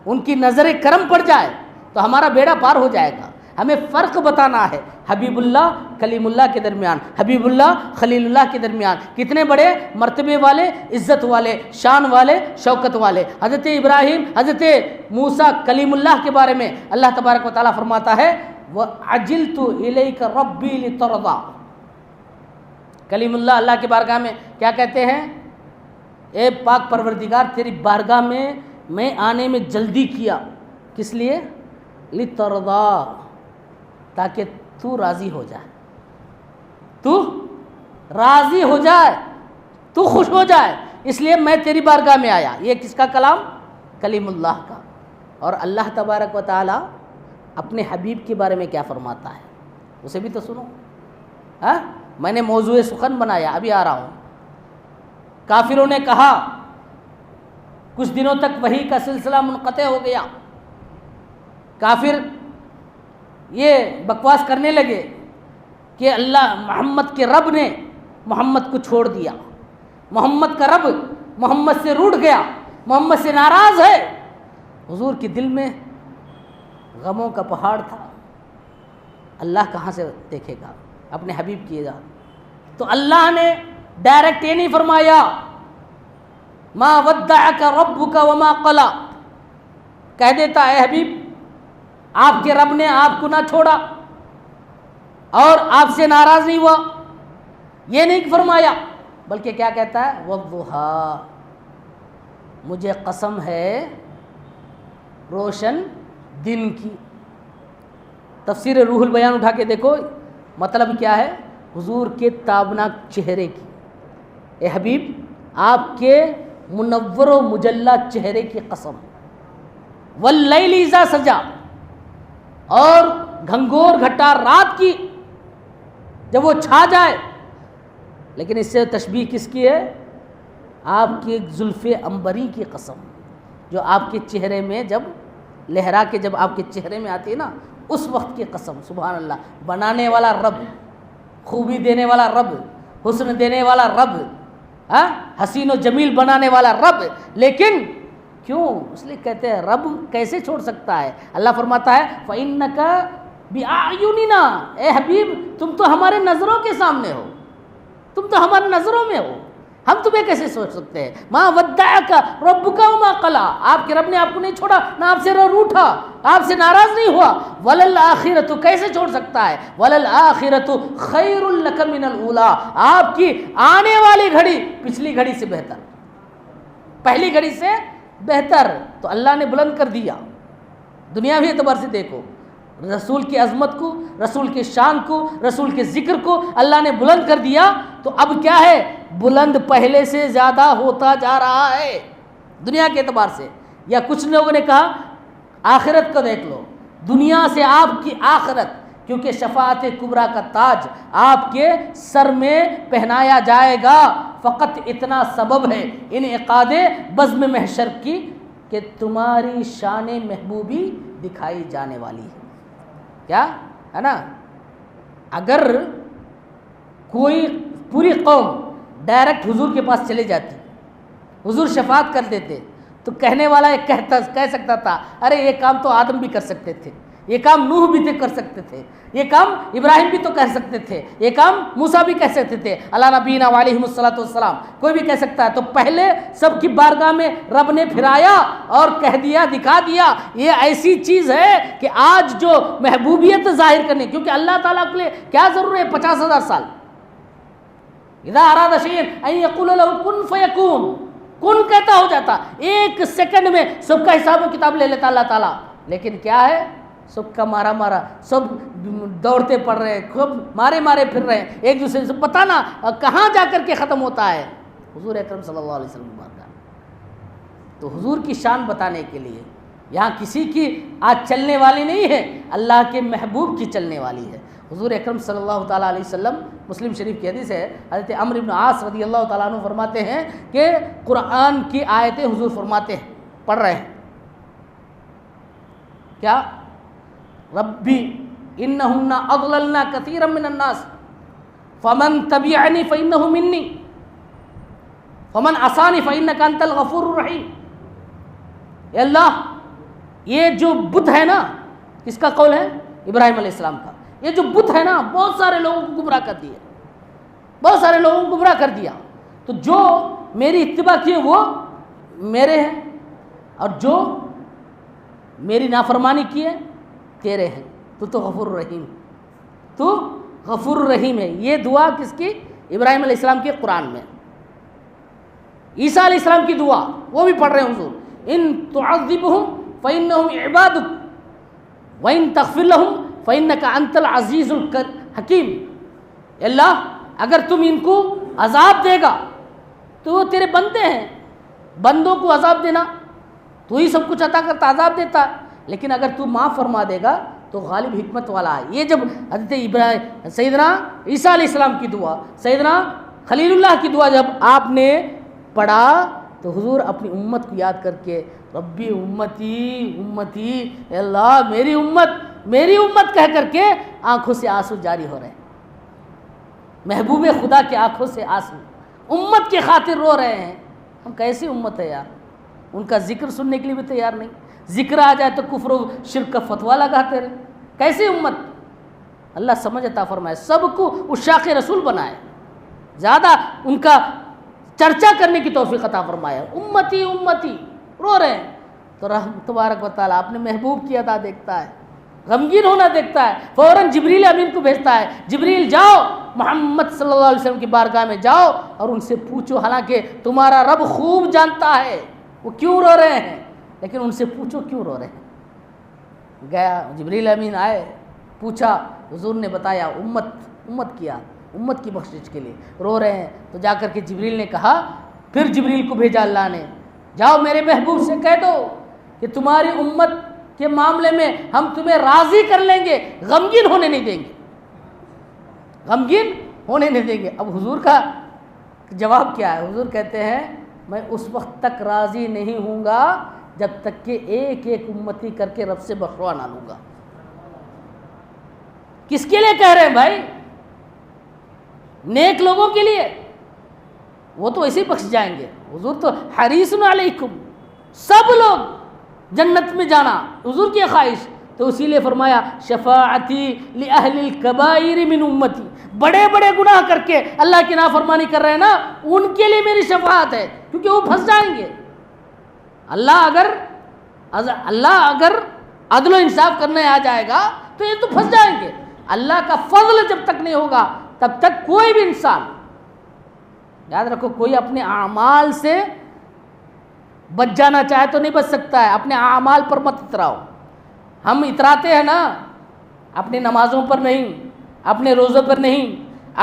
ان کی نظر کرم پڑ جائے تو ہمارا بیڑا پار ہو جائے گا. ہمیں فرق بتانا ہے حبیب اللہ کلیم اللہ کے درمیان, حبیب اللہ خلیل اللہ کے درمیان. کتنے بڑے مرتبے والے, عزت والے, شان والے, شوکت والے. حضرت ابراہیم, حضرت موسیٰ کلیم اللہ کے بارے میں اللہ تبارک و تعالیٰ فرماتا ہے وَعَجِلْتُ إِلَيْكَ رَبِّي لِتَرْضَىٰ. کلیم اللہ اللہ کی بارگاہ میں کیا کہتے ہیں؟ اے پاک پروردگار تیری بارگاہ میں آنے میں جلدی کیا. کس لیے؟ لِتَرْضَىٰ, تاکہ تو راضی ہو جائے, تو راضی ہو جائے, تو خوش ہو جائے, اس لیے میں تیری بارگاہ میں آیا. یہ کس کا کلام؟ کلیم اللہ کا. اور اللہ تبارک و تعالی اپنے حبیب کے بارے میں کیا فرماتا ہے اسے بھی تو سنو. میں نے موضوع سخن بنایا, ابھی آ رہا ہوں. کافروں نے کہا, کچھ دنوں تک وحی کا سلسلہ منقطع ہو گیا, کافر یہ بکواس کرنے لگے کہ اللہ محمد کے رب نے محمد کو چھوڑ دیا, محمد کا رب محمد سے روٹھ گیا, محمد سے ناراض ہے. حضور کے دل میں غموں کا پہاڑ تھا, اللہ کہاں سے دیکھے گا اپنے حبیب کیے گا. تو اللہ نے ڈائریکٹ یہ نہیں فرمایا ما ودعک ربک وما قلا, کہہ دیتا اے حبیب آپ کے رب نے آپ کو نہ چھوڑا اور آپ سے ناراض نہیں ہوا, یہ نہیں فرمایا, بلکہ کیا کہتا ہے والضحیٰ, مجھے قسم ہے روشن دن کی. تفسیر روح البیان اٹھا کے دیکھو, مطلب کیا ہے؟ حضور کے تابناک چہرے کی, اے حبیب آپ کے منور و مجلہ چہرے کی قسم. واللیل اذا سجا, اور گھنگور گھٹا رات کی جب وہ چھا جائے. لیکن اس سے تشبیہ کس کی ہے؟ آپ کی ایک زلف عنبری کی قسم, جو آپ کے چہرے میں جب لہرا کے جب آپ کے چہرے میں آتی ہے نا, اس وقت کی قسم. سبحان اللہ, بنانے والا رب, خوبی دینے والا رب, حسن دینے والا رب, حسین و جمیل بنانے والا رب. لیکن کیوں؟ اس لیے کہتے ہیں رب کیسے چھوڑ سکتا ہے؟ اللہ فرماتا ہے فَإِنَّكَ بِأَعْيُنِنَا, اے حبیب تم تو ہمارے نظروں کے سامنے ہو, تم تو ہمارے نظروں میں ہو, ہم تمہیں کیسے سوچ سکتے ہیں؟ مَا وَدَّعَكَ رَبُّكَ وَمَا قَلَىٰ, آپ کے رب نے آپ کو نہیں چھوڑا, نہ آپ سے روٹھا, آپ سے ناراض نہیں ہوا. وَلَلْآخِرَةُ, کیسے چھوڑ سکتا ہے؟ وَلَلْآخِرَةُ خَيْرٌ لَكَ مِنَ الْأُولَىٰ, آپ کی آنے والی گھڑی پچھلی گھڑی سے بہتر, پہلی گھڑی سے بہتر. تو اللہ نے بلند کر دیا. دنیاوی اعتبار سے دیکھو, رسول کی عظمت کو, رسول کے شان کو, رسول کے ذکر کو اللہ نے بلند کر دیا. تو اب کیا ہے؟ بلند پہلے سے زیادہ ہوتا جا رہا ہے دنیا کے اعتبار سے. یا کچھ لوگوں نے کہا آخرت کو دیکھ لو, دنیا سے آپ کی آخرت کیونکہ شفاعت کبریٰ کا تاج آپ کے سر میں پہنایا جائے گا۔ فقط اتنا سبب ہے انعقاد بزم محشر کی کہ تمہاری شان محبوبی دکھائی جانے والی ہے۔ کیا ہے نا، اگر کوئی پوری قوم ڈائریکٹ حضور کے پاس چلے جاتی، حضور شفاعت کر دیتے، تو کہنے والا یہ کہہ سکتا تھا ارے یہ کام تو آدم بھی کر سکتے تھے، یہ کام نوح بھی کر سکتے تھے، یہ کام ابراہیم بھی تو کہہ سکتے تھے، یہ کام موسیٰ بھی کہہ سکتے تھے، علی نبینا علیہ الصلوۃ والسلام، کوئی بھی کہہ سکتا ہے۔ تو پہلے سب کی بارگاہ میں رب نے پھرایا اور کہہ دیا، دکھا دیا یہ ایسی چیز ہے کہ آج جو محبوبیت ظاہر کرنے، کیونکہ اللہ تعالیٰ کے لیے کیا ضرور ہے 50,000 سال، اذا اراد شیئا ان یقول له کن فیکون، کن کہتا ہو جاتا، ایک سیکنڈ میں سب کا حساب و کتاب لے لیتا اللہ تعالیٰ۔ لیکن کیا ہے، سب کا مارا سب دوڑتے پڑ رہے ہیں، خوب مارے پھر رہے ہیں ایک دوسرے سے، پتہ نہ کہاں جا کر کے ختم ہوتا ہے حضور اکرم صلی اللہ علیہ وسلم بارگاہ۔ تو حضور کی شان بتانے کے لیے یہاں کسی کی آج چلنے والی نہیں ہے، اللہ کے محبوب کی چلنے والی ہے۔ حضور اکرم صلی اللہ تعالیٰ علیہ وسلم، مسلم شریف کی حدیث ہے، حضرت عمرو بن عاص رضی اللہ تعالیٰ عنہ فرماتے ہیں کہ قرآن کی آیتیں حضور فرماتے ہیں، پڑھ رہے ہیں، کیا ربی انہن اضللن کثیرا من الناس فمن تبعنی فانہ منی فمن عصانی فانک انت الغفور الرحیم۔ اے اللہ، یہ جو بت ہے نا، کس کا قول ہے؟ ابراہیم علیہ السلام کا۔ یہ جو بت ہے نا بہت سارے لوگوں کو گمراہ کر دیا، بہت سارے لوگوں کو گمراہ کر دیا، تو جو میری اتباع کیے وہ میرے ہیں، اور جو میری نافرمانی کیے تیرے ہیں، تو غفور الرحیم، تو غفور الرحیم ہے۔ یہ دعا کس کی؟ ابراہیم علیہ السلام کے قرآن میں۔ عیسیٰ علیہ السلام کی دعا وہ بھی پڑھ رہے ہیں حضور، ان تعذبہم فانہم عبادک وان تغفر لہم فانک انت العزیز الحکیم۔ اللہ، اگر تم ان کو عذاب دے گا تو وہ تیرے بندے ہیں، بندوں کو عذاب دینا تو ہی سب کچھ عطا کرتا، عذاب دیتا ہے، لیکن اگر تو معاف فرما دے گا تو غالب حکمت والا ہے۔ یہ جب حضرت ابراہیم، سیدنا عیسیٰ علیہ السلام کی دعا، سیدنا خلیل اللہ کی دعا جب آپ نے پڑھا تو حضور اپنی امت کو یاد کر کے ربی امتی امتی، اے اللہ میری امت کہہ کر کے آنکھوں سے آنسو جاری ہو رہے ہیں، محبوب خدا کی آنکھوں سے آنسو، امت کی خاطر رو رہے ہیں۔ ہم کیسی امت ہے یار، ان کا ذکر سننے کے لیے بھی تیار نہیں، ذکر آ جائے تو کفر و شرک کا فتویٰ لگاتے رہے، کیسی امت۔ اللہ سمجھ عطا فرمائے، سب کو عشاق رسول بنائے، زیادہ ان کا چرچا کرنے کی توفیق عطا فرمائے۔ امتی امتی رو رہے ہیں تو رحم تبارک و تعالیٰ اپنے محبوب کی ادا دیکھتا ہے، غمگین ہونا دیکھتا ہے، فوراً جبریل امین کو بھیجتا ہے، جبریل جاؤ محمد صلی اللہ علیہ وسلم کی بارگاہ میں جاؤ اور ان سے پوچھو، حالانکہ تمہارا رب خوب جانتا ہے وہ کیوں رو رہے ہیں، لیکن ان سے پوچھو کیوں رو رہے ہیں۔ گیا جبریل امین آئے، پوچھا، حضور نے بتایا امت کیا، امت کی بخشش کے لیے رو رہے ہیں۔ تو جا کر کے جبریل نے کہا، پھر جبریل کو بھیجا اللہ نے، جاؤ میرے محبوب سے کہہ دو کہ تمہاری امت کے معاملے میں ہم تمہیں راضی کر لیں گے، غمگین ہونے نہیں دیں گے، غمگین ہونے نہیں دیں گے۔ اب حضور کا جواب کیا ہے؟ حضور کہتے ہیں میں اس وقت تک راضی نہیں ہوں گا جب تک کہ ایک ایک امتی کر کے رب سے بخشوا نہ لوں گا۔ کس کے لیے کہہ رہے ہیں بھائی؟ نیک لوگوں کے لیے، وہ تو ایسے ہی بخش جائیں گے۔ حضور تو حریص علیکم، سب لوگ جنت میں جانا حضور کی خواہش، تو اسی لیے فرمایا شفاعتی لأہل الکبائر من امتی، بڑے بڑے گناہ کر کے اللہ کی نافرمانی کر رہے ہیں نا، ان کے لیے میری شفاعت ہے، کیونکہ وہ پھنس جائیں گے۔ اللہ اگر عدل و انصاف کرنے آ جائے گا تو یہ تو پھنس جائیں گے۔ اللہ کا فضل جب تک نہیں ہوگا تب تک کوئی بھی انسان، یاد رکھو، کوئی اپنے اعمال سے بچ جانا چاہے تو نہیں بچ سکتا ہے، اپنے اعمال پر مت اتراؤ۔ ہم اتراتے ہیں نا، اپنی نمازوں پر نہیں، اپنے روزوں پر نہیں،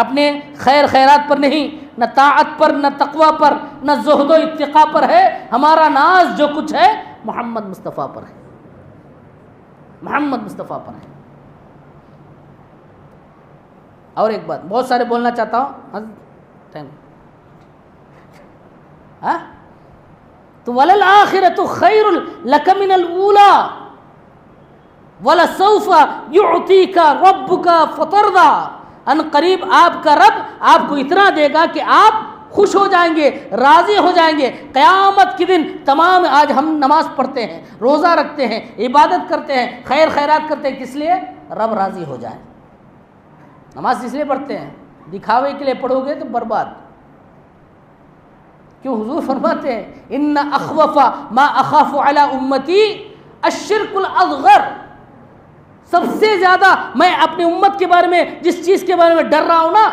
اپنے خیرات پر نہیں، نہ طاعت پر، نہ تقوی پر، نہ زہد و اتقاء پر ہے۔ ہمارا ناز جو کچھ ہے محمد مصطفیٰ پر ہے، محمد مصطفیٰ پر ہے۔ اور ایک بات بہت سارے بولنا چاہتا ہوں ٹائم تو وَلَلْآخِرَةُ خَيْرٌ لَكَ مِنَ الْأُولَى وَلَسَوْفَ يُعْطِيكَ رَبُّكَ فَتَرْضَى، ان قریب آپ کا رب آپ کو اتنا دے گا کہ آپ خوش ہو جائیں گے، راضی ہو جائیں گے۔ قیامت کے دن تمام آج ہم نماز پڑھتے ہیں، روزہ رکھتے ہیں، عبادت کرتے ہیں، خیر خیرات کرتے ہیں، کس لیے؟ رب راضی ہو جائے۔ نماز اس لیے پڑھتے ہیں، دکھاوے کے لیے پڑھو گے تو برباد۔ کیوں؟ حضور فرماتے ہیں ان اخوف ما اخاف علی امتی الشرک الاصغر، سب سے زیادہ میں اپنی امت کے بارے میں جس چیز کے بارے میں ڈر رہا ہوں نا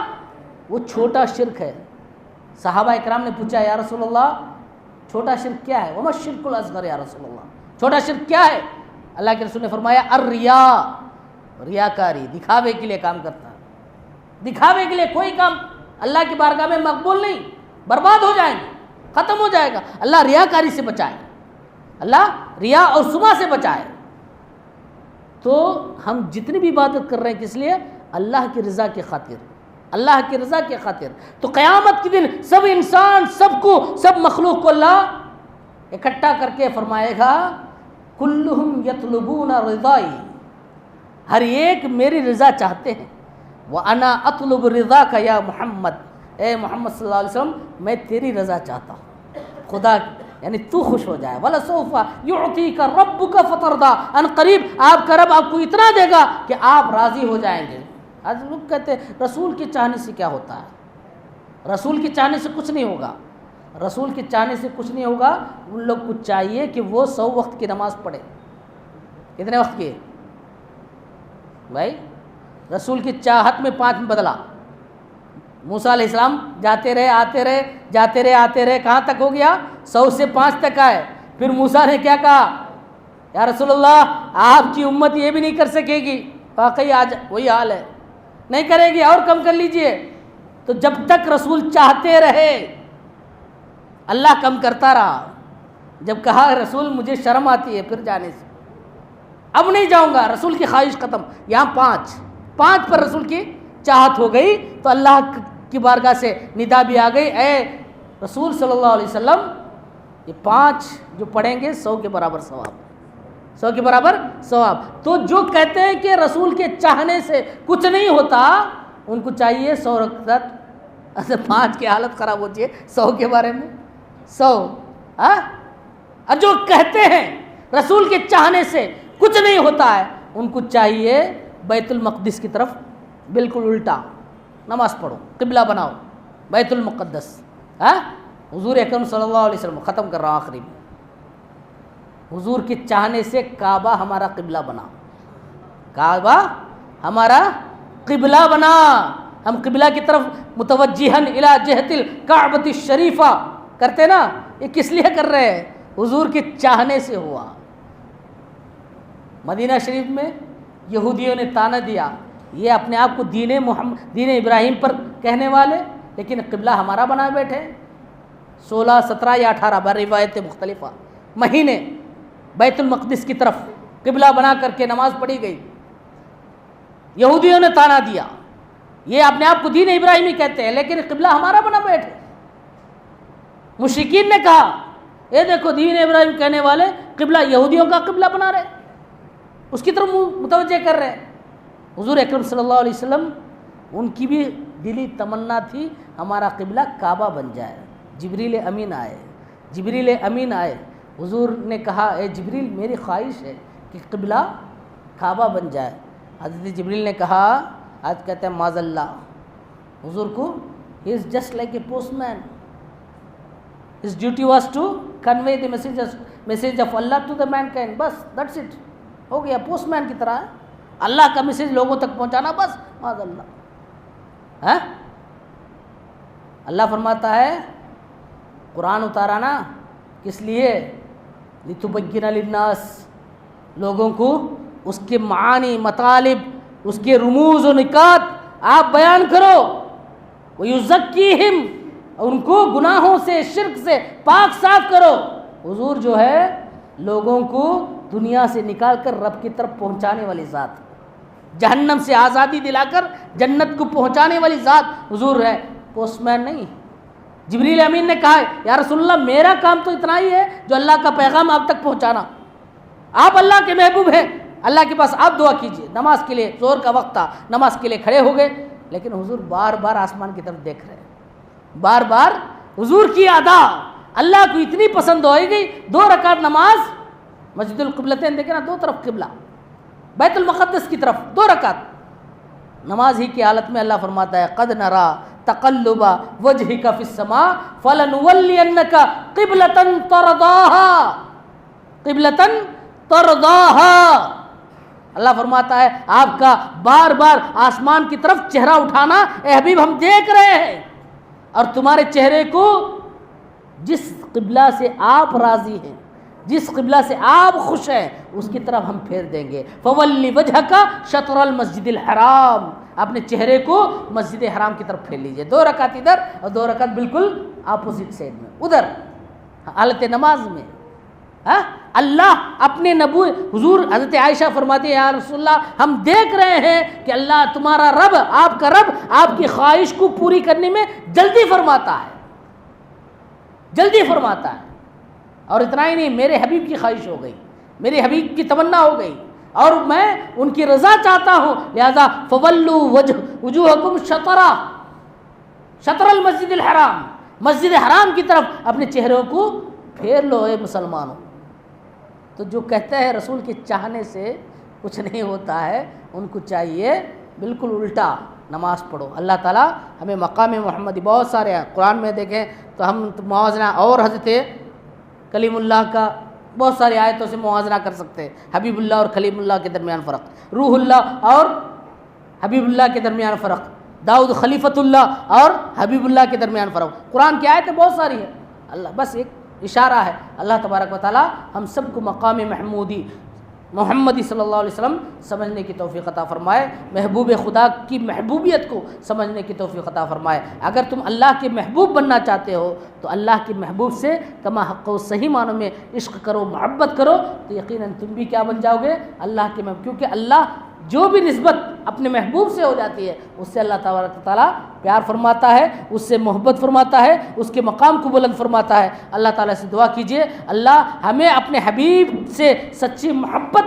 وہ چھوٹا شرک ہے۔ صحابہ اکرام نے پوچھا یا رسول اللہ چھوٹا شرک کیا ہے؟ وما الشرک الاصغر یا رسول اللہ، چھوٹا شرک کیا ہے؟ اللہ کے رسول نے فرمایا الریا، ریاکاری، دکھاوے کے لیے کام کرتا ہے، دکھاوے کے لیے کوئی کام اللہ کی بارگاہ میں مقبول نہیں، برباد ہو جائیں گے، ختم ہو جائے گا۔ اللہ ریاکاری سے بچائے، اللہ ریا اور سما سے بچائے۔ تو ہم جتنی بھی عبادت کر رہے ہیں کس لیے؟ اللہ کی رضا کی خاطر، اللہ کی رضا کی خاطر۔ تو قیامت کے دن سب انسان، سب کو، سب مخلوق کو اللہ اکٹھا کر کے فرمائے گا کلہم یطلبون رضائی، ہر ایک میری رضا چاہتے ہیں۔ وَأَنَا أَطْلُبُ رِضَاكَ يَا محمد، اے محمد صلی اللہ علیہ وسلم میں تیری رضا چاہتا ہوں، خدا یعنی تو خوش ہو جائے۔ وَلَسَوْفَ يُعْطِيكَ رَبُّكَ فَتَرْضَى، ان قریب آپ کا رب آپ کو اتنا دے گا کہ آپ راضی ہو جائیں گے۔ آج لوگ کہتے ہیں رسول کے چاہنے سے کیا ہوتا ہے؟ رسول کے چاہنے سے کچھ نہیں ہوگا، رسول کے چاہنے سے کچھ نہیں ہوگا۔ ان لوگ کو چاہیے کہ وہ 100 وقت کی نماز پڑھے۔ کتنے وقت کی بھائی؟ رسول کی چاہت میں 5 بدلا۔ موسیٰ علیہ السلام جاتے رہے آتے رہے، جاتے رہے آتے رہے، کہاں تک ہو گیا؟ 100 سے 5 تک آئے۔ پھر موسیٰ نے کیا کہا؟ یا رسول اللہ آپ کی امت یہ بھی نہیں کر سکے گی۔ واقعی آج وہی حال ہے، نہیں کرے گی، اور کم کر لیجئے۔ تو جب تک رسول چاہتے رہے اللہ کم کرتا رہا۔ جب کہا رسول مجھے شرم آتی ہے پھر جانے سے، اب نہیں جاؤں گا، رسول کی خواہش ختم۔ یہاں 5 پر رسول کی چاہت ہو گئی تو اللہ کی بارگاہ سے ندا بھی آ گئی، اے رسول صلی اللہ علیہ وسلم یہ 5 جو پڑھیں گے 100 کے برابر ثواب، 100 کے برابر ثواب۔ تو جو کہتے ہیں کہ رسول کے چاہنے سے کچھ نہیں ہوتا، ان کو چاہیے 100 رکعت، 5 کی حالت خراب ہوتی ہے، 100 کے بارے میں 100۔ اور جو کہتے ہیں رسول کے چاہنے سے کچھ نہیں ہوتا ہے، ان کو چاہیے بیت المقدس کی طرف بالکل الٹا نماز پڑھو، قبلہ بناؤ بیت المقدس۔ حضور اکرم صلی اللہ علیہ وسلم، ختم کر رہا ہوں آخری میں، حضور کے چاہنے سے کعبہ ہمارا قبلہ بنا، کعبہ ہمارا قبلہ بنا۔ ہم قبلہ کی طرف متوجہن الی جہت الکعبۃ الشریفہ کرتے نا، یہ کس لیے کر رہے ہیں؟ حضور کے چاہنے سے ہوا۔ مدینہ شریف میں یہودیوں نے تانا دیا، یہ اپنے آپ کو دین ابراہیم پر کہنے والے، لیکن قبلہ ہمارا بنا بیٹھے۔ 16 17 یا 18 بر روایت مختلفہ مہینے بیت المقدس کی طرف قبلہ بنا کر کے نماز پڑھی گئی۔ یہودیوں نے تانا دیا، یہ اپنے آپ کو دین ابراہیمی کہتے ہیں لیکن قبلہ ہمارا بنا بیٹھے۔ مشرکین نے کہا یہ دیکھو دین ابراہیم کہنے والے قبلہ یہودیوں کا قبلہ بنا رہے، اس کی طرف متوجہ کر رہے۔ حضور اکرم صلی اللہ علیہ وسلم ان کی بھی دلی تمنا تھی ہمارا قبلہ کعبہ بن جائے۔ جبریل امین آئے، حضور نے کہا اے جبریل میری خواہش ہے کہ قبلہ کعبہ بن جائے۔ حضرت جبریل نے کہا، آج کہتے ہیں معاذ اللہ، حضور کو he is just like a postman, his duty was to convey the message of Allah to the mankind، بس that's it، ہو گیا، پوسٹ مین کی طرح اللہ کا میسج لوگوں تک پہنچانا، بس معاذ اللہ۔ اللہ فرماتا ہے قرآن اتارا نا کس لیے؟ لِتُبَيِّنَ لِلنَّاسِ، لوگوں کو اس کے معانی، مطالب، اس کے رموز و نکات آپ بیان کرو۔ وَيُزَكِّيهِمْ، ان کو گناہوں سے، شرک سے پاک صاف کرو۔ حضور جو ہے لوگوں کو دنیا سے نکال کر رب کی طرف پہنچانے والی ذات، جہنم سے آزادی دلا کر جنت کو پہنچانے والی ذات حضور ہے، پوسٹ مین نہیں۔ جبریل امین نے کہا ہے یا رسول اللہ میرا کام تو اتنا ہی ہے جو اللہ کا پیغام آپ تک پہنچانا، آپ اللہ کے محبوب ہیں، اللہ کے پاس آپ دعا کیجئے۔ نماز کے لیے زور کا وقت تھا، نماز کے لیے کھڑے ہو گئے، لیکن حضور بار بار آسمان کی طرف دیکھ رہے ہیں، بار بار حضور کی ادا اللہ کو اتنی پسند ہو گئی۔ 2 رکعت نماز، مسجد القبلتین دیکھیں نا، 2 طرف قبلہ، بیت المقدس کی طرف 2 رکعت نماز ہی کی حالت میں اللہ فرماتا ہے قد نرا تقلب وجهك في السماء فلنولينك قبلة ترضاها۔ اللہ فرماتا ہے آپ کا بار بار آسمان کی طرف چہرہ اٹھانا اے حبیب ہم دیکھ رہے ہیں، اور تمہارے چہرے کو جس قبلہ سے آپ راضی ہیں، جس قبلہ سے آپ خوش ہیں، اس کی طرف ہم پھیر دیں گے۔ فولی وجهك شطر المسجد الحرام، اپنے چہرے کو مسجد حرام کی طرف پھیر لیجئے۔ 2 رکعت ادھر اور 2 رکعت بالکل اپوزٹ سائڈ میں ادھر حالت نماز میں۔ اللہ اپنے نبوی حضور حضرت عائشہ فرماتی ہے یا رسول اللہ ہم دیکھ رہے ہیں کہ اللہ تمہارا رب، آپ کا رب آپ کی خواہش کو پوری کرنے میں جلدی فرماتا ہے، جلدی فرماتا ہے۔ اور اتنا ہی نہیں، میرے حبیب کی خواہش ہو گئی، میرے حبیب کی تمنا ہو گئی، اور میں ان کی رضا چاہتا ہوں، لہذا فولوا وجوہکم شطر المسجد الحرام، مسجد حرام کی طرف اپنے چہروں کو پھیر لو اے مسلمانوں۔ تو جو کہتے ہیں رسول کے چاہنے سے کچھ نہیں ہوتا ہے، ان کو چاہیے بالکل الٹا نماز پڑھو۔ اللہ تعالیٰ ہمیں مقام محمدی بہت سارے ہیں، قرآن میں دیکھیں تو ہم موازنہ اور حضرت کلیم اللہ کا بہت ساری آیتوں سے موازنہ کر سکتے ہیں، حبیب اللہ اور کلیم اللہ کے درمیان فرق، روح اللہ اور حبیب اللہ کے درمیان فرق، داؤد خلیفۃ اللہ اور حبیب اللہ کے درمیان فرق۔ قرآن کی آیتیں بہت ساری ہیں، اللہ بس ایک اشارہ ہے۔ اللہ تبارک و تعالی ہم سب کو مقام محمودی محمدی صلی اللہ علیہ وسلم سمجھنے کی توفیق عطا فرمائے، محبوب خدا کی محبوبیت کو سمجھنے کی توفیق عطا فرمائے۔ اگر تم اللہ کے محبوب بننا چاہتے ہو تو اللہ کے محبوب سے کما حق و صحیح معنوں میں عشق کرو، محبت کرو، تو یقیناً تم بھی کیا بن جاؤ گے؟ اللہ کے محبوب۔ کیونکہ اللہ جو بھی نسبت اپنے محبوب سے ہو جاتی ہے اس سے اللہ تبارک و تعالیٰ پیار فرماتا ہے، اس سے محبت فرماتا ہے، اس کے مقام کو بلند فرماتا ہے۔ اللہ تعالیٰ سے دعا کیجئے اللہ ہمیں اپنے حبیب سے سچی محبت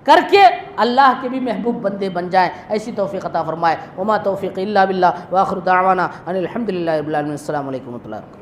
کر کے اللہ کے بھی محبوب بندے بن جائیں، ایسی توفیق عطا فرمائے۔ وما توفیق الا باللہ، وآخر دعوانا ان الحمد للہ رب العالمین۔ السلام علیکم و رحمۃ اللہ۔